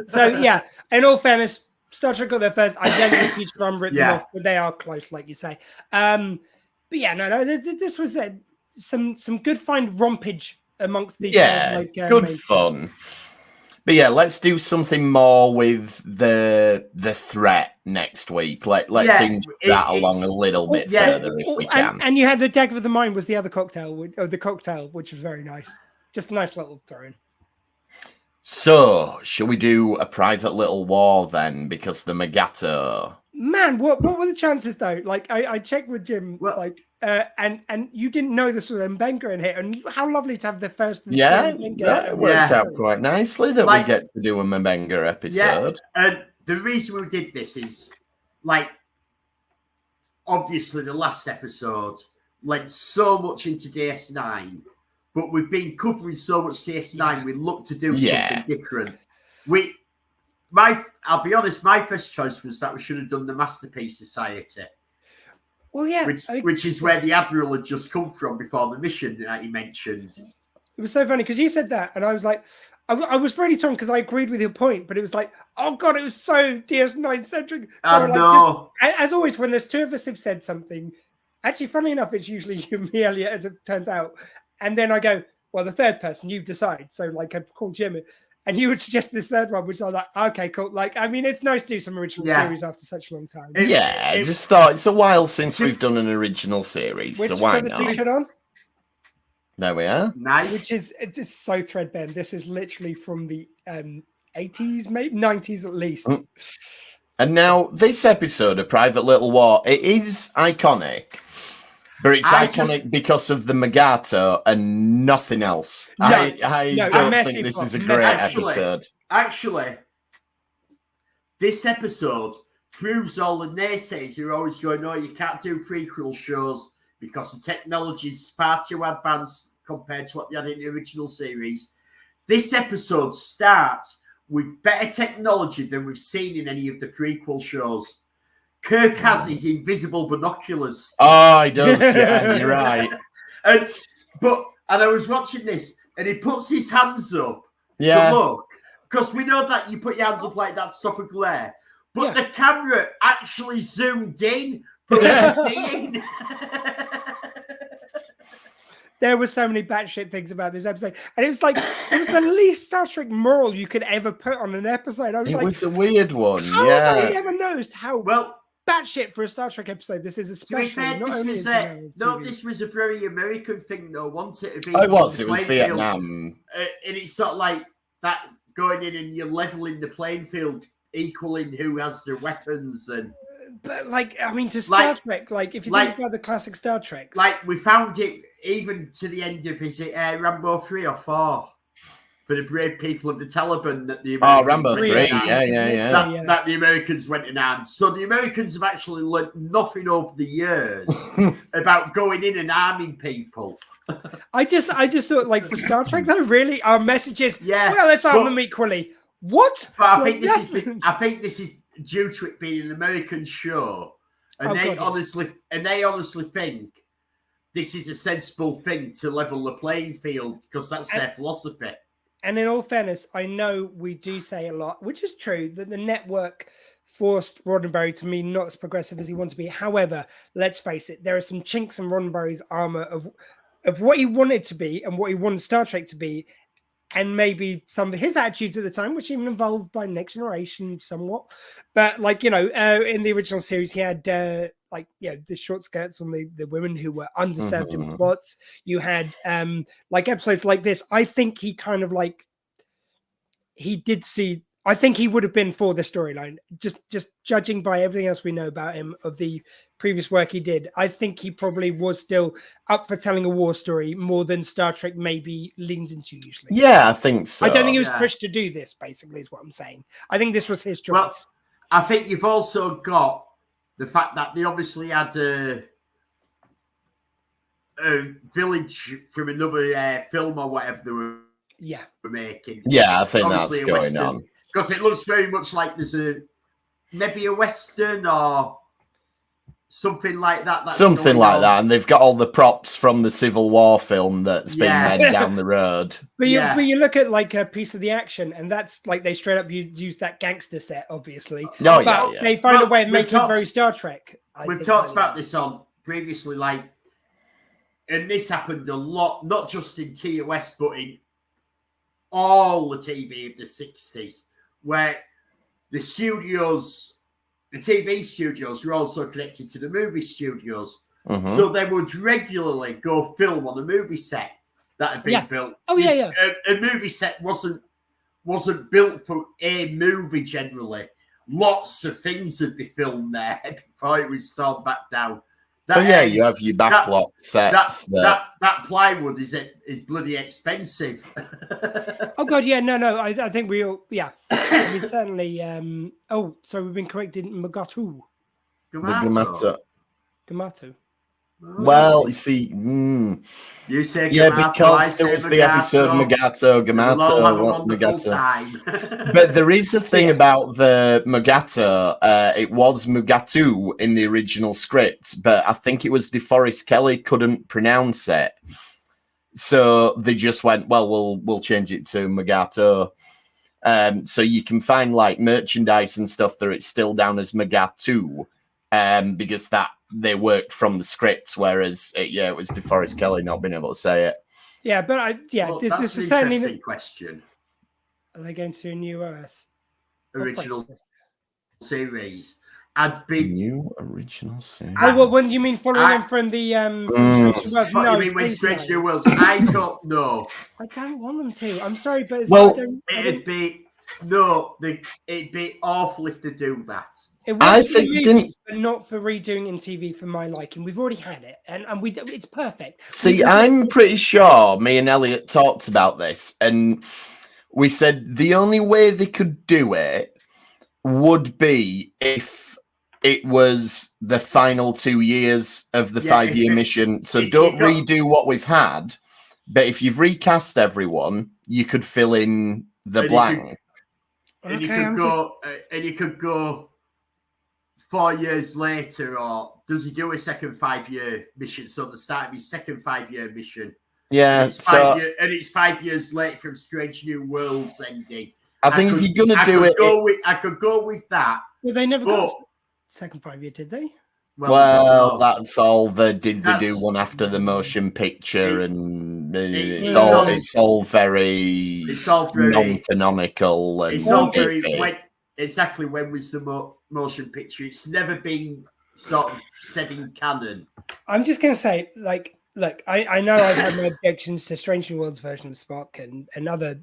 Speaker 3: So in all fairness, Star Trek got there first. I don't think Futurama written them off, but they are close, like you say. This was some good fine rompage amongst the
Speaker 2: good fun. But let's do something more with the threat next week. Let's inch that along a little bit further if we can.
Speaker 3: And you had the Dagger of the Mind was the other cocktail, which was very nice. Just a nice little throw in.
Speaker 2: So, shall we do a private little war then? Because the Magato.
Speaker 3: Man, what were the chances though? Like I checked with Jim, and you didn't know this was Mbenga in here, and how lovely to have the first.
Speaker 2: It works out quite nicely that we get to do a Mbenga episode.
Speaker 1: And the reason we did this is, like, obviously the last episode led so much into DS9. But we've been covering so much DS9, we look to do something different. I'll be honest, my first choice was that we should have done the Masterpiece Society.
Speaker 3: Well, yeah.
Speaker 1: Which is where the Admiral had just come from before the mission that he mentioned.
Speaker 3: It was so funny because you said that, and I was like, I was really torn because I agreed with your point, but it was like, oh God, it was so DS9 centric. So
Speaker 1: no.
Speaker 3: As always, when there's two of us have said something, actually, funnily enough, it's usually you and me, Elliot, as it turns out. And then I go, well, the third person, you decide. So like I called Jim, and you would suggest the third one, which I was like, okay, cool. Like, I mean, it's nice to do some original series after such a long time.
Speaker 2: I just thought it's a while since we've done an original series, so why not?
Speaker 3: The t-shirt on?
Speaker 2: There we are.
Speaker 1: Nice.
Speaker 3: Which is so threadbare. This is literally from the 80s, maybe 90s at least.
Speaker 2: And now this episode of Private Little War, it is iconic, but it's iconic because of the Magato and nothing else.
Speaker 3: No,
Speaker 2: I don't think this is a great episode.
Speaker 1: Actually, this episode proves all the naysayers who are always going, no, you can't do prequel shows because the technology is far too advanced compared to what they had in the original series. This episode starts with better technology than we've seen in any of the prequel shows. Kirk has his invisible binoculars.
Speaker 2: Oh, he does. Yeah, you're right.
Speaker 1: And I was watching this, and he puts his hands up to look, because we know that you put your hands up like that to stop a glare. But the camera actually zoomed in from the scene.
Speaker 3: There were so many batshit things about this episode, and it was like it was the least Star Trek moral you could ever put on an episode. I was
Speaker 2: it
Speaker 3: like,
Speaker 2: was a weird one.
Speaker 3: How have I never noticed how
Speaker 1: well
Speaker 3: batshit for a Star Trek episode this is, especially.
Speaker 1: This was a very American thing, though. Wanted it to be.
Speaker 2: Oh, it was Vietnam,
Speaker 1: and it's sort of like that going in and you're leveling the playing field, equaling who has the weapons and.
Speaker 3: But like, I mean, to Star Trek, like if you think about the classic Star Trek,
Speaker 1: like we found it even to the end of is it Rambo 3 or 4 for the brave people of the Taliban that the Americans
Speaker 2: Rambo 3,
Speaker 1: that the Americans went in arms. So the Americans have actually learned nothing over the years about going in and arming people.
Speaker 3: I just thought like for Star Trek though, really our message is well, let's arm them equally. What?
Speaker 1: But I think this is due to it being an American show, and they honestly think this is a sensible thing to level the playing field because that's their philosophy. And
Speaker 3: in all fairness, I know we do say a lot, which is true, that the network forced Roddenberry to be not as progressive as he wanted to be. However, let's face it, there are some chinks in Roddenberry's armor of what he wanted to be and what he wanted Star Trek to be. And maybe some of his attitudes at the time, which even evolved by Next Generation somewhat. But like, in the original series, he had the short skirts on the women who were underserved in plots. You had like episodes like this. I think he kind of like, he did see, I think he would have been for the storyline. Just judging by everything else we know about him of the previous work he did, I think he probably was still up for telling a war story more than Star Trek maybe leans into usually.
Speaker 2: Yeah, I think so.
Speaker 3: I don't think he was pushed to do this, basically, is what I'm saying. I think this was his choice.
Speaker 1: Well, I think you've also got the fact that they obviously had a village from another film or whatever they were making.
Speaker 2: Yeah, I think that's going
Speaker 1: Western,
Speaker 2: on.
Speaker 1: Because it looks very much like there's maybe a Western or something like that.
Speaker 2: Something like that. And they've got all the props from the Civil War film that's been made down the road.
Speaker 3: But you look at like a piece of the action, and that's like they straight up use that gangster set, obviously. They find a way of making it very Star Trek.
Speaker 1: We've talked about this on previously, and this happened a lot, not just in TOS, but in all the TV of the 60s, where the TV studios were also connected to the movie studios. So they would regularly go film on a movie set that had been built. A movie set wasn't built for a movie generally. Lots of things would be filmed there before it was stormed back down.
Speaker 2: You have your backlot sets.
Speaker 3: That
Speaker 1: plywood is bloody expensive.
Speaker 3: Oh God, no. I think we all, I mean, certainly. So we've been corrected. Gamato.
Speaker 2: Well, you see,
Speaker 1: you say
Speaker 2: Gamato, because there was the episode Magato,
Speaker 1: Magato.
Speaker 2: But there is a thing about the Mugato. It was Mugatu in the original script, but I think it was DeForest Kelly couldn't pronounce it, so they just went, "Well, we'll change it to Mugato." So you can find like merchandise and stuff that it's still down as Mugatu, because that they worked from the script, whereas it was DeForest Kelly not being able to say it.
Speaker 3: Yeah, but this is certainly the
Speaker 1: question.
Speaker 3: Are they going to a new OS?
Speaker 1: Original series. I'd be
Speaker 2: new original series.
Speaker 3: Oh, well, when do you mean following them from the Strange New Worlds?
Speaker 1: What
Speaker 3: No,
Speaker 1: do you mean when Strange New Worlds? I don't know.
Speaker 3: I don't want them to. I'm sorry, but
Speaker 1: it'd be awful if they do that.
Speaker 3: It works for movies, but not for redoing in TV for my liking. We've already had it, and it's perfect.
Speaker 2: See, I'm pretty sure me and Elliot talked about this, and we said the only way they could do it would be if it was the final 2 years of the 5-year mission. So don't redo what we've had, but if you've recast everyone, you could fill in the blank.
Speaker 1: And you could go 4 years later, or does he do a second 5-year mission? So the start of his second 5-year mission.
Speaker 2: Yeah,
Speaker 1: it's 5 years late from Strange New Worlds ending.
Speaker 2: I think if you're going to do it...
Speaker 1: I could go with that.
Speaker 3: Well, they never got a second 5-year, did they?
Speaker 2: Well, that's all they did. They do one after the motion picture, and it's all very non-canonical. And
Speaker 1: it's all very... Exactly when was the motion picture? It's never been sort of said in canon.
Speaker 3: I'm just going to say, look, I know I've had my objections to Strange New Worlds version of Spock and other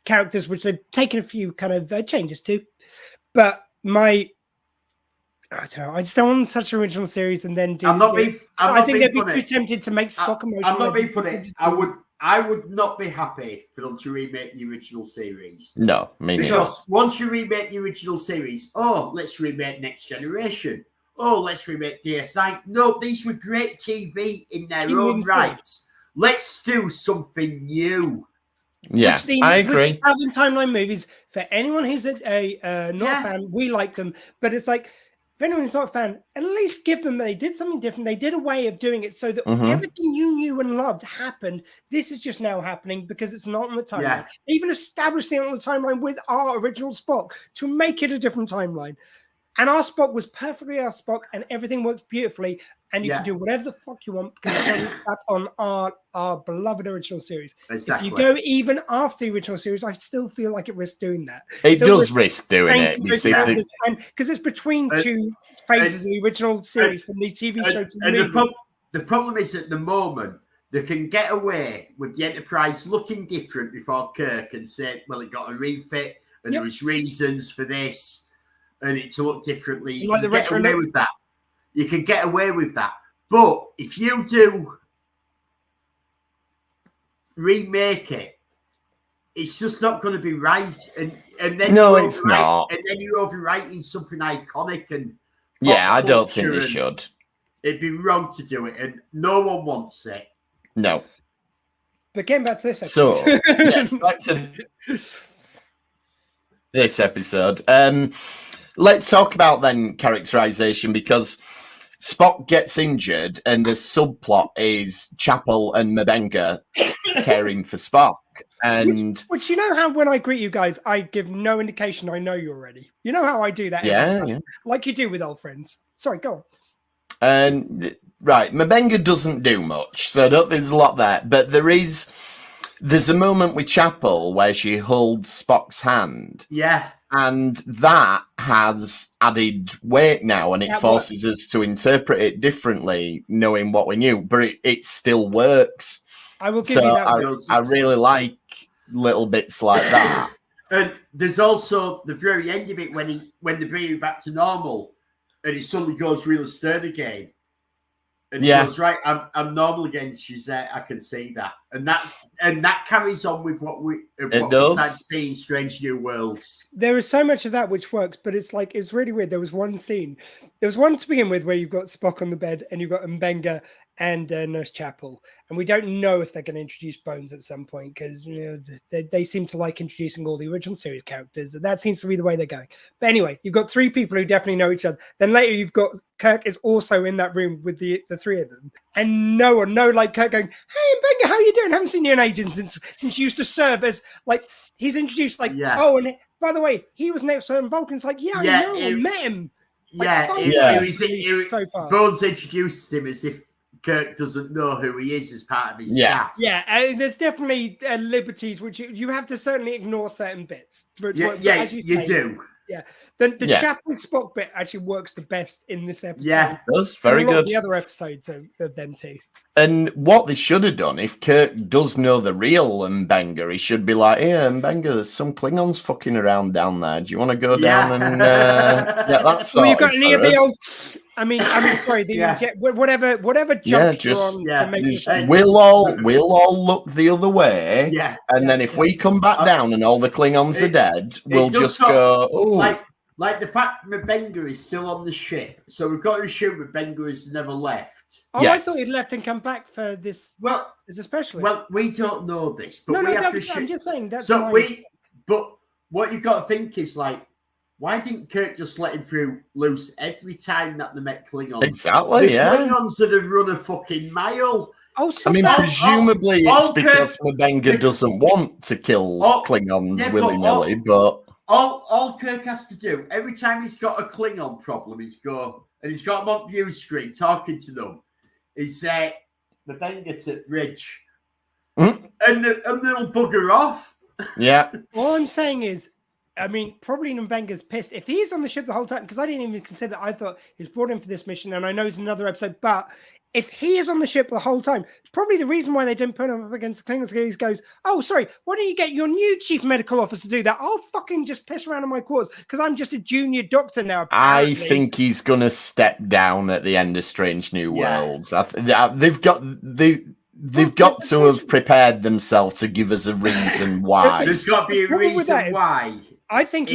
Speaker 3: characters, which they've taken a few kind of changes to. But I don't know. I just don't want such an original series and then do. I think they'd be too tempted to make Spock emotional.
Speaker 1: I'm not being funny. I would not be happy for them to remake the original series.
Speaker 2: No, me neither.
Speaker 1: Because once you remake the original series, let's remake Next Generation. Let's remake DS9. No, these were great TV in their own right. Let's do something new.
Speaker 2: Yeah, I agree.
Speaker 3: Alvin Timeline movies, for anyone who's not a fan, we like them. But it's like, if anyone who's not a fan, at least give them, they did something different. They did a way of doing it so that everything you knew and loved happened. This is just now happening because it's not on the timeline. Yeah. They even established it on the timeline with our original Spock to make it a different timeline. And our Spock was perfectly our Spock, and everything worked beautifully. And you can do whatever the fuck you want because it's back on our beloved original series.
Speaker 1: Exactly.
Speaker 3: If you go even after the original series, I still feel like it risks doing that.
Speaker 2: It does risk doing it.
Speaker 3: Because it's between two phases of the original series from the TV show to the movie.
Speaker 1: The problem is at the moment, they can get away with the Enterprise looking different before Kirk and say, well, it got a refit and there was reasons for this and it to look differently. You can get away with that. You can get away with that. But if you do remake it, it's just not going to be right. And then
Speaker 2: it's not.
Speaker 1: And then you're overwriting something iconic and
Speaker 2: I don't think they should.
Speaker 1: It'd be wrong to do it, and no one wants it.
Speaker 2: No.
Speaker 3: But getting back to this episode.
Speaker 2: So, yes, back to this episode. Let's talk about then characterization, because Spock gets injured and the subplot is Chapel and M'Benga caring for Spock. And
Speaker 3: which you know how when I greet you guys, I give no indication I know you already. You know how I do that?
Speaker 2: Yeah.
Speaker 3: Like you do with old friends. Sorry, go on.
Speaker 2: And right, M'Benga doesn't do much, so I don't think there's a lot there. But there's a moment with Chapel where she holds Spock's hand.
Speaker 1: Yeah.
Speaker 2: And that has added weight now, and it forces us to interpret it differently, knowing what we knew. But it still works.
Speaker 3: I will give you that.
Speaker 2: I really like little bits like that.
Speaker 1: And there's also the very end of it when they bring him back to normal, and he suddenly goes real stern again. And he goes, right, I'm normal again. She's there. I can see that, and that carries on with what we started seeing Strange New Worlds.
Speaker 3: There is so much of that which works, but it's really weird. There was one scene. There was one to begin with where you've got Spock on the bed and you've got M'Benga, and Nurse Chapel, and we don't know if they're going to introduce Bones at some point because they seem to like introducing all the original series characters. That seems to be the way they're going. But anyway, you've got 3 people who definitely know each other. Then later you've got Kirk is also in that room with the 3 of them, and no one, like Kirk going, "Hey Benga, how you doing? Haven't seen you in ages since you used to serve as like." He's introduced oh, and by the way, he was next to Vulcan's like, I know, I met him. So far.
Speaker 1: Bones introduces him as if Kirk doesn't know who he is as part of his staff.
Speaker 3: Yeah, and there's definitely liberties which you have to certainly ignore certain bits. As you do. Yeah, the Chapel Spock bit actually works the best in this episode.
Speaker 2: Yeah, it does. Very good.
Speaker 3: The other episodes of them too.
Speaker 2: And what they should have done, if Kirk does know the real Mbenga, he should be like, "Hey, Mbenga, there's some Klingons fucking around down there. Do you want to go down and get that sorted?"
Speaker 3: You've got any of the old... I mean, sorry, whatever junk you're on to make this...
Speaker 2: We'll all look the other way, and then if we come back down and all the Klingons are dead, we'll just go, "Oh."
Speaker 1: Like the fact Mbenga is still on the ship, so we've got to assume Mbenga has never left.
Speaker 3: Oh, yes. I thought he'd left and come back for this.
Speaker 1: Well,
Speaker 3: as a specialist.
Speaker 1: Well, we don't know this, but
Speaker 3: I'm just saying that's
Speaker 1: But what you've got to think is why didn't Kirk just let him through loose every time that they met Klingons?
Speaker 2: Exactly.
Speaker 1: Klingons that have run a fucking mile.
Speaker 3: Oh,
Speaker 2: I mean, presumably it's because Mbenga doesn't want to kill Klingons willy-nilly, but.
Speaker 1: All Kirk has to do, every time he's got a Klingon problem, he's got them on view screen talking to them, is Mbenga to Ridge. And they'll bugger off.
Speaker 2: Yeah.
Speaker 3: All I'm saying is, I mean, probably Mbenga's pissed. If he's on the ship the whole time, because I didn't even consider, I thought he was brought in for this mission, and I know it's another episode, but if he is on the ship the whole time, probably the reason why they didn't put him up against the Klingons is he goes, "Oh, sorry, why don't you get your new chief medical officer to do that? I'll fucking just piss around in my quarters because I'm just a junior doctor now." Apparently.
Speaker 2: I think he's going to step down at the end of Strange New Worlds. They've got to have prepared themselves to give us a reason why.
Speaker 1: There's got to be a reason why.
Speaker 3: I think.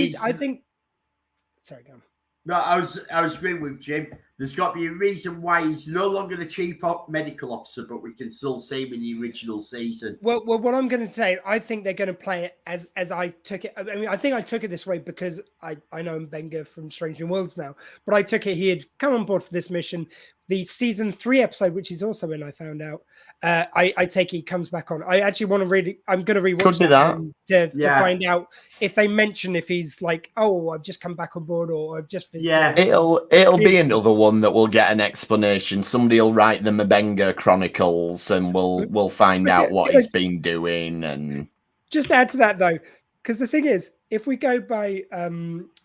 Speaker 3: Sorry, go on.
Speaker 1: No, I was agreeing with Jim. There's got to be a reason why he's no longer the chief medical officer, but we can still see him in the original season.
Speaker 3: Well, what I'm going to say, I think they're going to play it as I took it. I mean, I think I took it this way because I know Mbenga from Strange New Worlds now, but I took it he had come on board for this mission. The season 3 episode, which he's also in, I found out. I take he comes back on. I actually want to read. I'm going to rewatch that to find out if they mention if he's like, "Oh, I've just come back on board," or "I've just visited."
Speaker 2: Yeah, it'll be another one that we'll get an explanation. Somebody will write the Mbenga Chronicles, and we'll find out what he's been doing. And
Speaker 3: just to add to that though, because the thing is, if we go by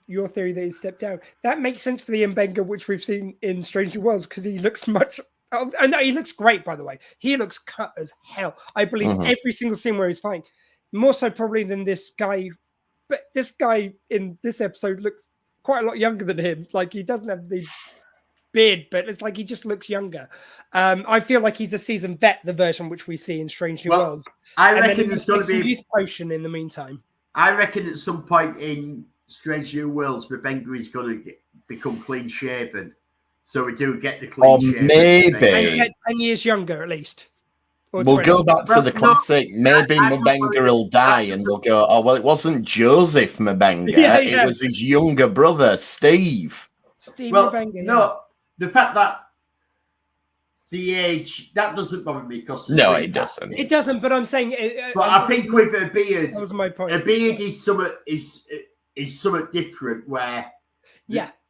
Speaker 3: your theory that he stepped down, that makes sense for the Mbenga which we've seen in Strange New Worlds because he looks much. I know he looks great, by the way. He looks cut as hell. I believe every single scene where he's fighting, more so probably than this guy. But this guy in this episode looks quite a lot younger than him. Like he doesn't have the beard, but it's like he just looks younger. I feel like he's a seasoned vet, the version which we see in Strange New Worlds.
Speaker 1: I reckon there's going to be
Speaker 3: a youth potion in the meantime.
Speaker 1: I reckon at some point in Strange New Worlds, Mbenga is going to become clean shaven. So we do get the clean shaven.
Speaker 2: Maybe.
Speaker 3: And get 10 years younger at least.
Speaker 2: We'll go back to the classic. Maybe Mbenga will die and we'll go, "Oh, well, it wasn't Joseph Mbenga. It was his younger brother, Steve."
Speaker 3: Mbenga.
Speaker 1: No, the fact that the age, that doesn't bother me because
Speaker 2: it doesn't.
Speaker 3: It doesn't, but I'm saying.
Speaker 1: But I think with a beard,
Speaker 3: that was my point.
Speaker 1: A beard is somewhat different. Where,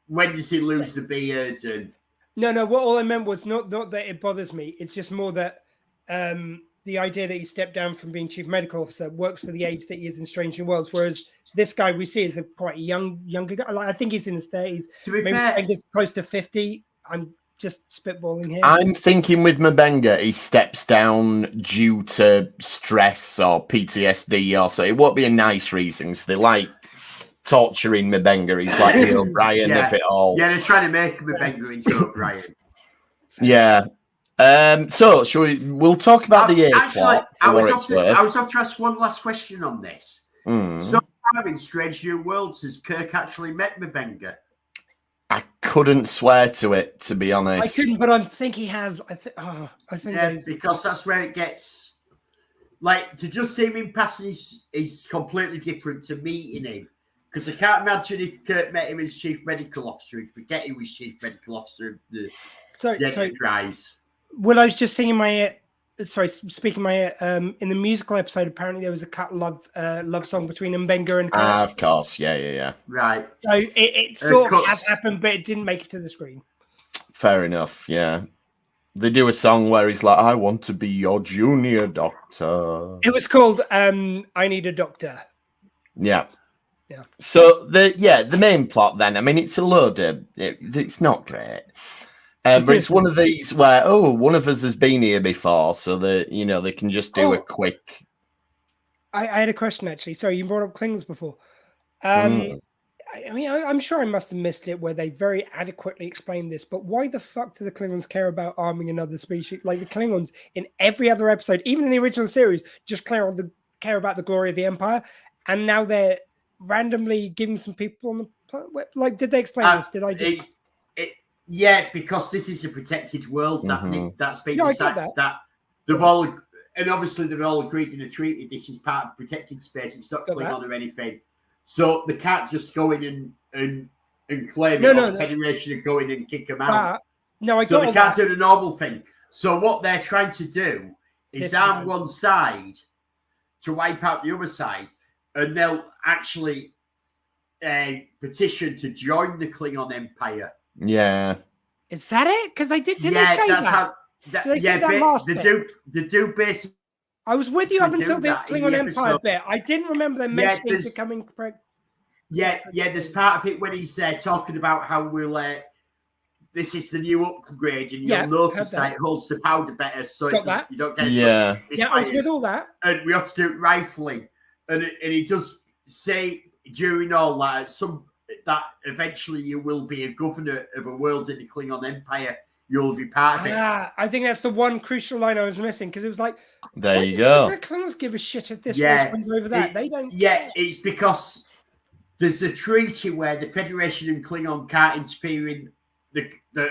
Speaker 1: when does he lose the beard? And
Speaker 3: no. What all I meant was not that it bothers me. It's just more that the idea that he stepped down from being chief medical officer works for the age that he is in Strange New Worlds, whereas this guy we see is quite a younger guy. Like, I think he's in his 30s.
Speaker 1: To be fair,
Speaker 3: he's close to 50. I'm just spitballing here.
Speaker 2: I'm thinking with Mbenga, he steps down due to stress or PTSD or so. It won't be a nice reason. So they like torturing Mbenga. He's like the O'Brien of it all.
Speaker 1: Yeah, they're trying to make Mbenga into O'Brien.
Speaker 2: Yeah. So we'll talk about the A plot.
Speaker 1: I was off to ask one last question on this. So far in Strange New Worlds, has Kirk actually met Mbenga?
Speaker 2: I couldn't swear to it, to be honest.
Speaker 3: I couldn't, but I think he has. I think
Speaker 1: because that's where it gets. Like, to just see him in passing is completely different to meeting him. Because I can't imagine if Kurt met him as chief medical officer, he'd forget he was chief medical officer of the Enterprise.
Speaker 3: Well, I was just singing speaking in the musical episode, apparently there was a cut love song between Mbenga and Kurt.
Speaker 2: Of course, yeah.
Speaker 1: Right.
Speaker 3: So it sort of has happened, but it didn't make it to the screen.
Speaker 2: Fair enough, yeah. They do a song where he's like, I want to be your junior doctor.
Speaker 3: It was called I Need a Doctor.
Speaker 2: Yeah. So the main plot then, I mean, it's a load of it's not great. But it's one of these where one of us has been here before, so that they can just do a quick.
Speaker 3: I had a question actually. Sorry, you brought up Klingons before. I mean, I'm sure I must have missed it where they very adequately explained this, but why the fuck do the Klingons care about arming another species? Like the Klingons in every other episode, even in the original series, just care about the glory of the Empire, and now they're randomly giving some people on the planet. Like, did they explain this? Did I just?
Speaker 1: Yeah, because this is a protected world. That's been decided. That they've all, and obviously they've all agreed in a treaty. This is part of protected space. It's not Klingon or anything. So they can't just go in and claim it. The Federation and go in and kick them out. So they can't do the normal thing. So what they're trying to do is arm one side to wipe out the other side, and they'll actually petition to join the Klingon Empire.
Speaker 2: Yeah.
Speaker 3: Is that it? Because they did. Did they say that? They
Speaker 1: do basically.
Speaker 3: I was with you up until the Klingon Empire bit. I didn't remember them mentioning becoming pregnant.
Speaker 1: There's part of it when he's talking about how this is the new upgrade, and you'll notice that it holds the powder better, so you don't get
Speaker 3: I was with all that.
Speaker 1: And we have to do it rifling, and he does say during all that that eventually you will be a governor of a world in the Klingon Empire. You'll be part of it.
Speaker 3: I think that's the one crucial line I was missing, because it was like,
Speaker 2: there you go.
Speaker 3: The Klingons give a shit if this wins over that. They don't.
Speaker 1: Yeah, it's because there's a treaty where the Federation and Klingon can't interfere in the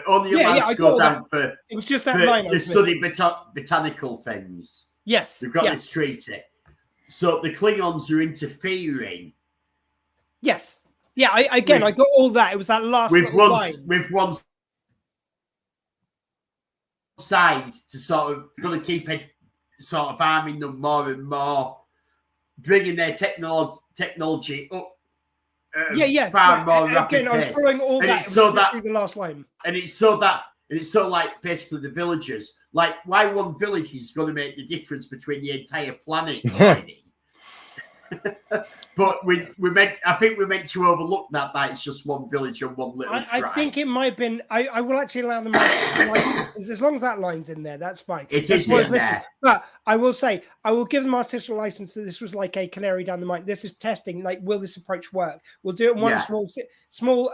Speaker 1: only allowed to go down for. It was just that line to study botanical things.
Speaker 3: Yes,
Speaker 1: we've got this treaty, so the Klingons are interfering.
Speaker 3: Yes. Yeah. I got all that. It was that last line.
Speaker 1: With one side to sort of going to keep it sort of arming them more and more, bringing their technology up. Far more rapid
Speaker 3: again, I was following all that.
Speaker 1: So that
Speaker 3: the last line,
Speaker 1: and it's so like basically the villagers. Like, why one village is going to make the difference between the entire planet? But I think we meant to overlook that it's just one village and one little tribe.
Speaker 3: I think it might have been. I will actually allow them as long as that line's in there. That's fine.
Speaker 1: It is in there.
Speaker 3: But I will say, I will give them artificial license that this was like a canary down the mine. This is testing. Like, will this approach work? We'll do it in one small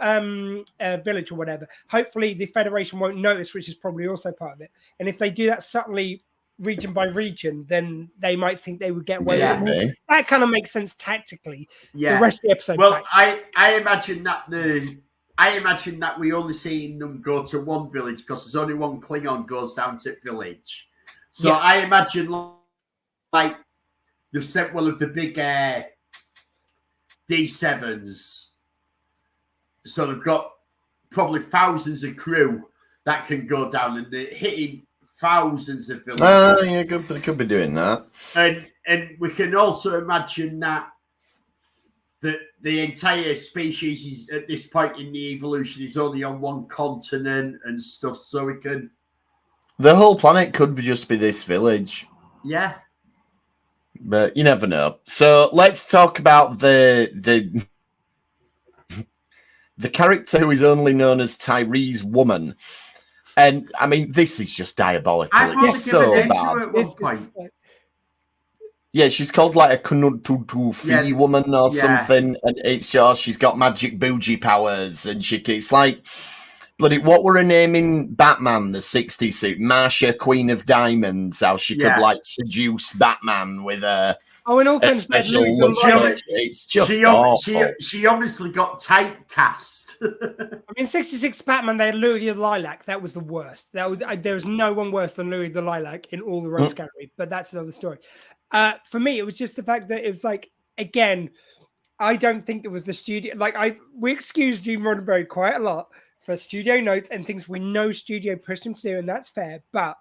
Speaker 3: village or whatever. Hopefully, the Federation won't notice, which is probably also part of it. And if they do that subtly, region by region, then they might think they would get away with it. That kind of makes sense tactically.
Speaker 1: Yeah.
Speaker 3: The rest of the episode.
Speaker 1: Well, I imagine that we only seen them go to one village because there's only one Klingon goes down to village. So I imagine like they've sent one of the big D7s. So they've got probably thousands of crew that can go down, and they're hitting thousands of villages.
Speaker 2: Oh, yeah, could be doing that.
Speaker 1: And we can also imagine that the entire species is at this point in the evolution is only on one continent and stuff, so we can.
Speaker 2: The whole planet could just be this village.
Speaker 1: Yeah.
Speaker 2: But you never know. So let's talk about the character who is only known as Tyrese Woman. And I mean, this is just diabolical. It's so bad. Yeah, she's called like a Kunututu woman or something, and it's just she's got magic bougie powers, and it's like bloody what were her name in Batman the '60s suit, Marsha, Queen of Diamonds? How she could like seduce Batman with her
Speaker 3: Oh, in all
Speaker 2: a
Speaker 3: fairness,
Speaker 2: special look. It's just awful.
Speaker 1: She obviously got typecast.
Speaker 3: I mean, 66 Batman, they had Louis the Lilac. That was the worst. There was no one worse than Louis the Lilac in all the Rogues Gallery, but that's another story. For me, it was just the fact that it was like, again, I don't think it was the studio. Like, we excuse Gene Roddenberry quite a lot for studio notes and things we know studio pushed him to do, and that's fair. But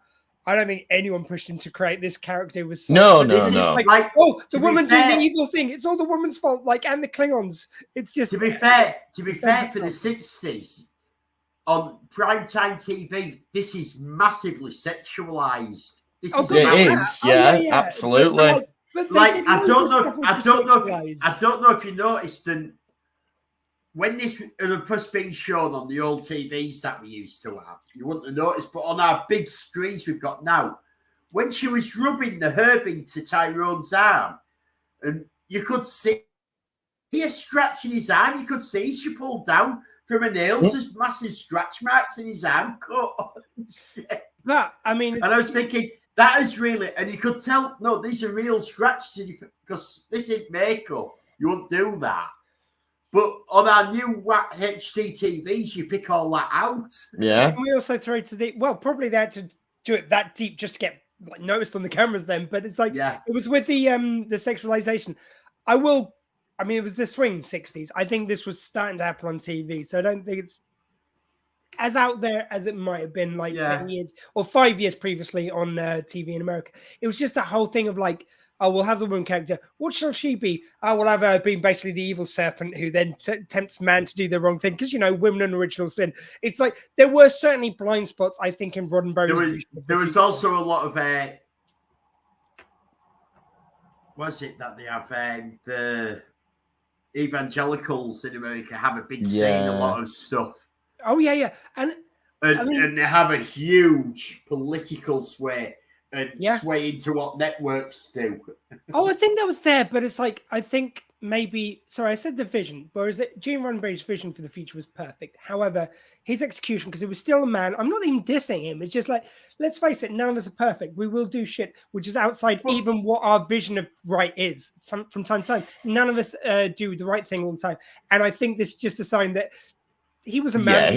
Speaker 3: I don't think anyone pushed him to create this character.
Speaker 2: No.
Speaker 3: Like, oh, the woman doing the evil thing. It's all the woman's fault. Like, and the Klingons. It's just
Speaker 1: to be fair for the 60s on primetime TV. This is massively sexualized. This
Speaker 2: absolutely.
Speaker 3: But
Speaker 1: I don't know if you noticed, and when this had first been shown on the old TVs that we used to have, you wouldn't have noticed, but on our big screens we've got now, when she was rubbing the herb into Tyrone's arm, and you could see a scratch in his arm, you could see she pulled down from her nails, there's massive scratch marks in his arm cut.
Speaker 3: But, I mean...
Speaker 1: And I was thinking, that is really... And you could tell, no, these are real scratches, because this isn't makeup. You wouldn't do that. But on our new HD TVs, you pick all that out.
Speaker 2: Yeah.
Speaker 3: And we also throw to the... Well, probably they had to do it that deep just to get noticed on the cameras then. But it's like... Yeah. It was with the sexualization. I mean, it was the swing 60s. I think this was starting to happen on TV. So I don't think it's as out there as it might have been 10 years or 5 years previously on TV in America. It was just that whole thing of like, oh, we'll have the woman character. What shall she be? Oh, we'll have her being basically the evil serpent who then tempts man to do the wrong thing. Because, women and original sin. It's like, there were certainly blind spots, I think, in Roddenberry's.
Speaker 1: There was also a lot of, what's it that they have? The evangelicals in America have a big scene, a lot of stuff.
Speaker 3: Oh, yeah. And
Speaker 1: they have a huge political sway. And sway into what networks do.
Speaker 3: Oh, I think that was there, but it's like, I think maybe, sorry, I said the vision, whereas Gene Roddenberry's vision for the future was perfect. However, his execution, because it was still a man, I'm not even dissing him. It's just like, let's face it, none of us are perfect. We will do shit, which is outside even what our vision of right is from time to time. None of us do the right thing all the time. And I think this is just a sign that he was a man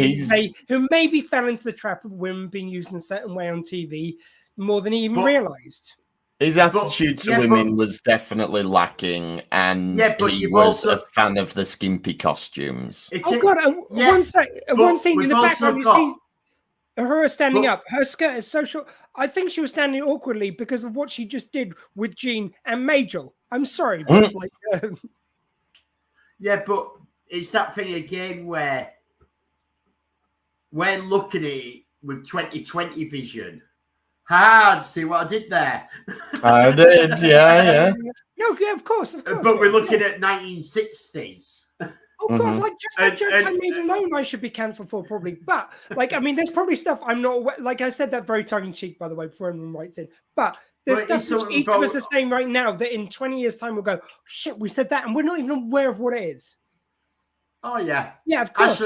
Speaker 3: who maybe fell into the trap of women being used in a certain way on TV, more than he even realized.
Speaker 2: His attitude to women was definitely lacking, and he was a fan of the skimpy costumes.
Speaker 3: One scene in the background, you see her standing up. Her skirt is so short. I think she was standing awkwardly because of what she just did with Jean and Majel. I'm sorry, but
Speaker 1: yeah, but it's that thing again where we're looking at it with 2020 vision. See what I did there?
Speaker 2: I did, yeah.
Speaker 3: No, yeah, of course.
Speaker 1: But we're looking at 1960s.
Speaker 3: Oh God, just that joke I made alone, I should be cancelled for probably. But there's probably stuff I'm not aware. Like I said that very tongue in cheek, by the way, before anyone writes in. But there's stuff which each of us are saying right now that in 20 years' time we'll go, oh, shit, we said that, and we're not even aware of what it is.
Speaker 1: Oh yeah,
Speaker 3: of course.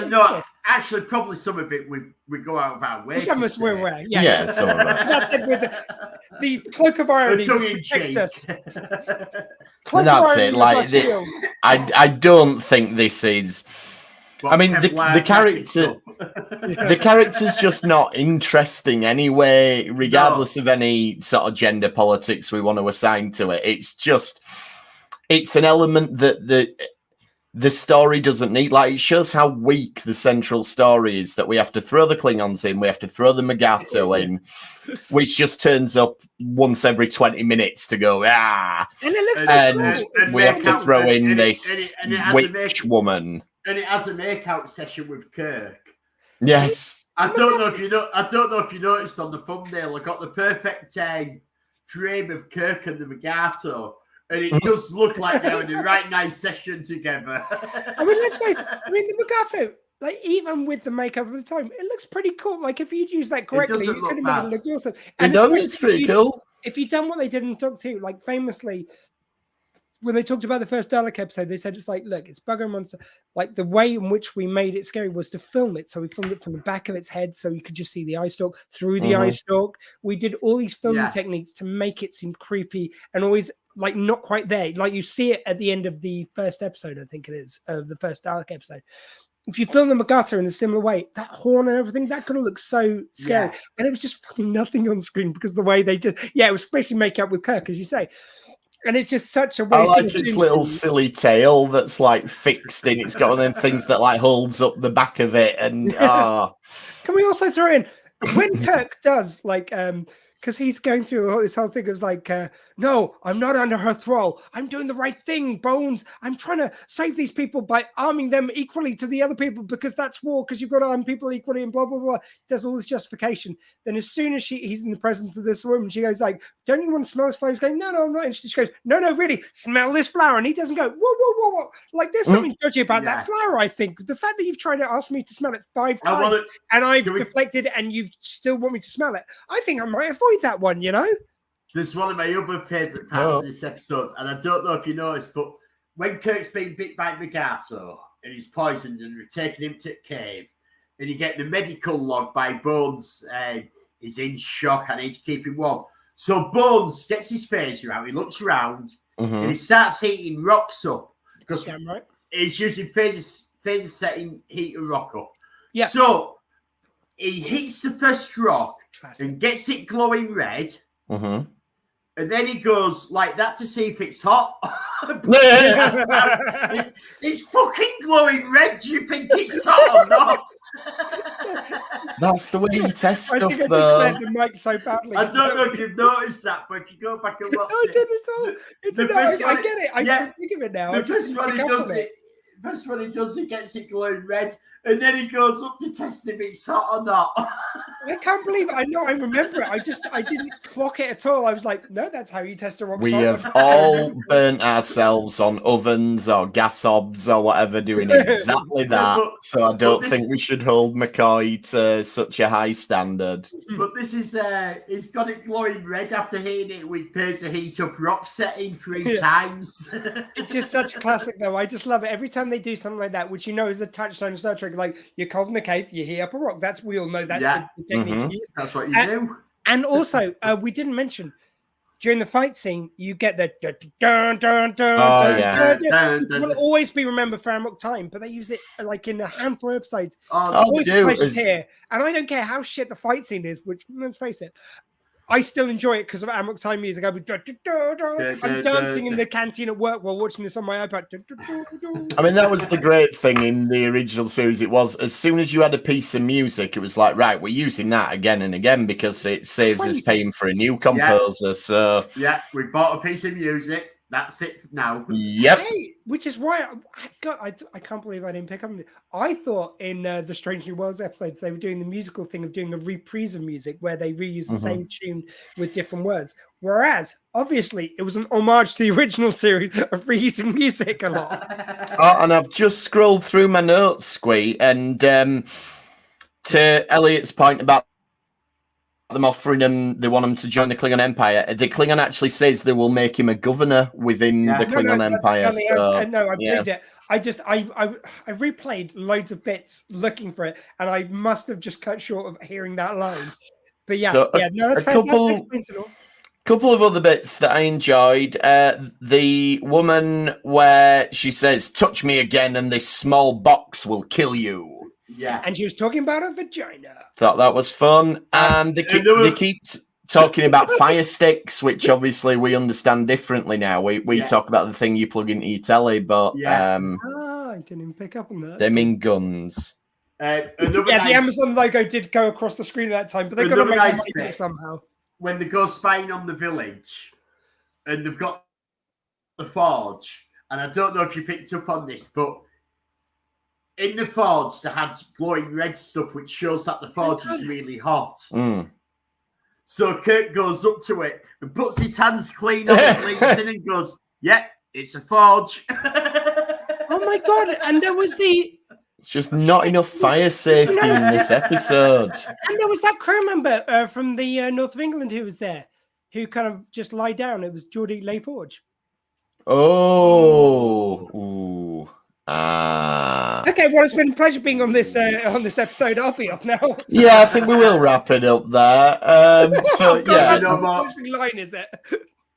Speaker 1: Actually, probably some of it we go out of our way.
Speaker 3: Some of us we're aware.
Speaker 2: Yeah, some of it.
Speaker 3: That's it. With the cloak of irony protects us.
Speaker 2: That's it. Like I don't think this is. I mean, the character's just not interesting anyway, regardless of any sort of gender politics we want to assign to it. It's an element that the story doesn't need. Like, it shows how weak the central story is, that we have to throw the Klingons in, we have to throw the Magato in, which just turns up once every 20 minutes to go,
Speaker 3: And it looks
Speaker 2: and we have to throw in this witch woman.
Speaker 1: And it has a make-out session with Kirk.
Speaker 2: Yes.
Speaker 1: I don't know if you noticed on the thumbnail, I got the perfect frame of Kirk and the Magato. And it does look like they're in a right nice session together.
Speaker 3: I mean, let's face it. I mean, the Magato, even with the makeup of the time, it looks pretty cool. Like, if you'd used that correctly, you could have made it look awesome.
Speaker 2: And it's pretty cool.
Speaker 3: If you'd done what they did in Doctor Who, famously, when they talked about the first Dalek episode, they said it's like, look, it's Bugger Monster. Like the way in which we made it scary was to film it. So we filmed it from the back of its head, so you could just see the eye stalk through the eye stalk. We did all these filming techniques to make it seem creepy and always like not quite there. Like you see it at the end of the first episode, I think it is, of the first Dalek episode. If you film the Magata in a similar way, that horn and everything, that could have looked so scary. And it was just fucking nothing on screen because the way they did, it was basically make up with Kirk, as you say. And it's just such a waste.
Speaker 2: I like its little silly tail that's like fixed in. It's got one of them things that like holds up the back of it. And
Speaker 3: Can we also throw in when Kirk does like because he's going through this whole thing of like, no, I'm not under her thrall. I'm doing the right thing, Bones. I'm trying to save these people by arming them equally to the other people because that's war, because you've got to arm people equally and blah, blah, blah. Does all this justification. Then as soon as he's in the presence of this woman, she goes like, don't you want to smell this flower? He's going, no, I'm not interested. She goes, no, really, smell this flower. And he doesn't go, whoa. Like there's something dodgy about that flower, I think. The fact that you've tried to ask me to smell it 5 times and I've deflected and you still want me to smell it, I think I might avoid that one, you know?
Speaker 1: This is one of my other favourite parts of this episode, and I don't know if you noticed, but when Kirk's being bit by Magato and he's poisoned and we're taking him to the cave, and you get the medical log by Bones, he's in shock, I need to keep him warm. So Bones gets his phaser out, he looks around, and he starts heating rocks up, because he's using phaser setting, heat a rock up. Yeah. So he hits the first rock and gets it glowing red. And then he goes like that to see if it's hot. It's fucking glowing red. Do you think it's hot or not?
Speaker 2: That's the way you test stuff,
Speaker 3: I think I just read the mic so badly.
Speaker 1: I don't know if you've noticed that, but if you go back and watch
Speaker 3: it. I didn't at all. I get it. I can think of it now.
Speaker 1: The first one he does, he gets it glowing red. And then he goes up to test if it's hot or not.
Speaker 3: I can't believe it. I know, I remember it. I didn't clock it at all. I was like, no, that's how you test a rock.
Speaker 2: We have all burnt ourselves on ovens or gas hobs or whatever doing exactly that. So I don't think we should hold McCoy to such a high standard.
Speaker 1: But this is, he's got it glowing red after hitting it with phaser heat up rock setting 3 times.
Speaker 3: It's just such a classic, though. I just love it. Every time they do something like that, which you know is a touchstone of Star Trek, like you're cold in the cave, you heat up a rock. We all know that's the technique you use.
Speaker 1: That's what you do.
Speaker 3: And also, we didn't mention during the fight scene, you get the dun dun dun dun. It will always be remembered for Amok Time, but they use it like in a handful of episodes. Here, and I don't care how shit the fight scene is. Which, let's face it, I still enjoy it because of Amok Time music. I'm dancing in the canteen at work while watching this on my iPad.
Speaker 2: I mean, that was the great thing in the original series. It was as soon as you had a piece of music, it was like, right, we're using that again and again because it saves us paying for a new composer. So
Speaker 1: we bought a piece of music. That's it now.
Speaker 2: Yep.
Speaker 3: Hey, which is why I can't believe I didn't pick up on it. I thought in the Strange New Worlds episodes they were doing the musical thing of doing a reprise of music where they reuse the same tune with different words. Whereas, obviously, it was an homage to the original series of reusing music a lot.
Speaker 2: And I've just scrolled through my notes, Squee, and to Elliot's point about them offering him, they want him to join the Klingon Empire. The Klingon actually says they will make him a governor within the Klingon Empire.
Speaker 3: I believed it. I replayed loads of bits looking for it, and I must have just cut short of hearing that line. But that's fantastic.
Speaker 2: Couple of other bits that I enjoyed. The woman where she says, "Touch me again, and this small box will kill you."
Speaker 1: Yeah,
Speaker 3: and she was talking about a vagina.
Speaker 2: Thought that was fun, and they keep talking about fire sticks, which obviously we understand differently now. We talk about the thing you plug into your telly, but
Speaker 3: I didn't even pick up on that.
Speaker 2: They mean guns.
Speaker 3: The Amazon logo did go across the screen at that time, but they got to make it somehow.
Speaker 1: When they go spying on the village, and they've got the forge, and I don't know if you picked up on this, but in the forge, they had glowing red stuff, which shows that the forge is really hot. So Kirk goes up to it and puts his hands clean on it, leans in and goes, it's a forge.
Speaker 3: Oh my God. And there was
Speaker 2: It's just not enough fire safety in this episode.
Speaker 3: And there was that crew member from the north of England who was there, who kind of just lied down. It was Geordie LaForge.
Speaker 2: Oh. Ooh. Ah.
Speaker 3: Okay, well, it's been a pleasure being on this episode. I'll be off now.
Speaker 2: Yeah, I think we will wrap it up there. So
Speaker 3: that's not the closing line, is it?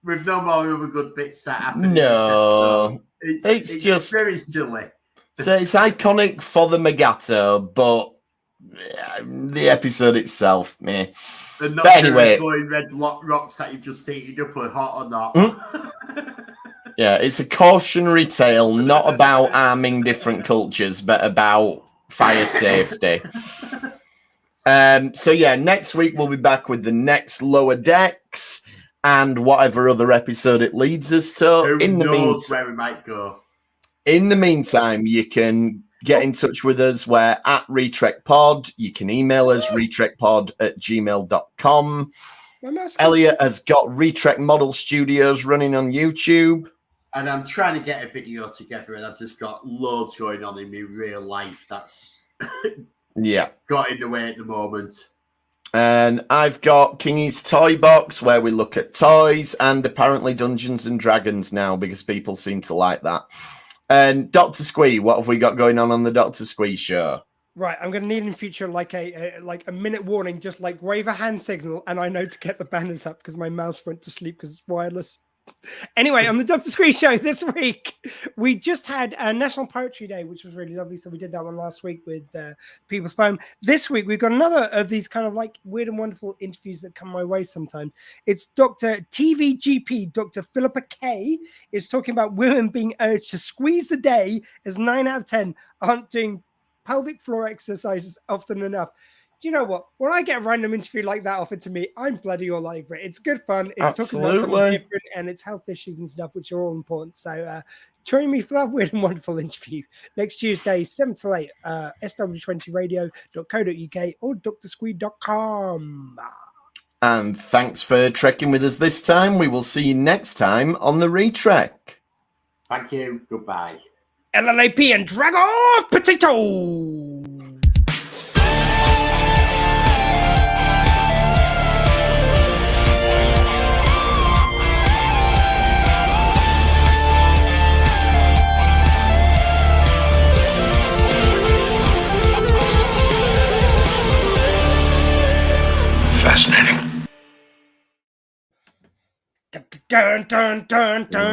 Speaker 1: With no more other good bits that happen.
Speaker 2: No,
Speaker 1: it's just very silly.
Speaker 2: So it's iconic for the Megato, but the episode itself, meh.
Speaker 1: And not
Speaker 2: but anyway,
Speaker 1: glowing red rocks that you've just heated up are hot or not.
Speaker 2: Yeah, it's a cautionary tale, not about arming different cultures, but about fire safety. So yeah, next week we'll be back with the next Lower Decks and whatever other episode it leads us to.
Speaker 1: Who knows where we might go?
Speaker 2: In the meantime, you can get in touch with us. We're at RetrekPod. You can email us retrekpod@gmail.com. Elliot has got Retrek Model Studios running on YouTube.
Speaker 1: And I'm trying to get a video together, and I've just got loads going on in my real life that's got in the way at the moment.
Speaker 2: And I've got Kingy's Toy Box, where we look at toys, and apparently Dungeons and Dragons now, because people seem to like that. And Dr. Squee, what have we got going on the Dr. Squee show?
Speaker 3: Right, I'm going to need in future like a minute warning, just like wave a hand signal, and I know to get the banners up because my mouse went to sleep because it's wireless. Anyway, on the Dr. Squee show this week, we just had National Poetry Day, which was really lovely. So we did that one last week with People's Poem. This week, we've got another of these kind of like weird and wonderful interviews that come my way sometimes. It's Dr. TVGP, Dr. Philippa K, is talking about women being urged to squeeze the day as 9 out of 10 aren't doing pelvic floor exercises often enough. Do you know what? When I get a random interview like that offered to me, I'm bloody all over it. It's good fun. It's talking about something different, and it's health issues and stuff, which are all important. So join me for that weird and wonderful interview next Tuesday, 7 to 8, sw20radio.co.uk or drsquee.com.
Speaker 2: And thanks for trekking with us this time. We will see you next time on the Retrek.
Speaker 1: Thank you. Goodbye.
Speaker 3: LLAP and drag off potato!
Speaker 4: Fascinating.
Speaker 3: Dun, dun, dun, dun.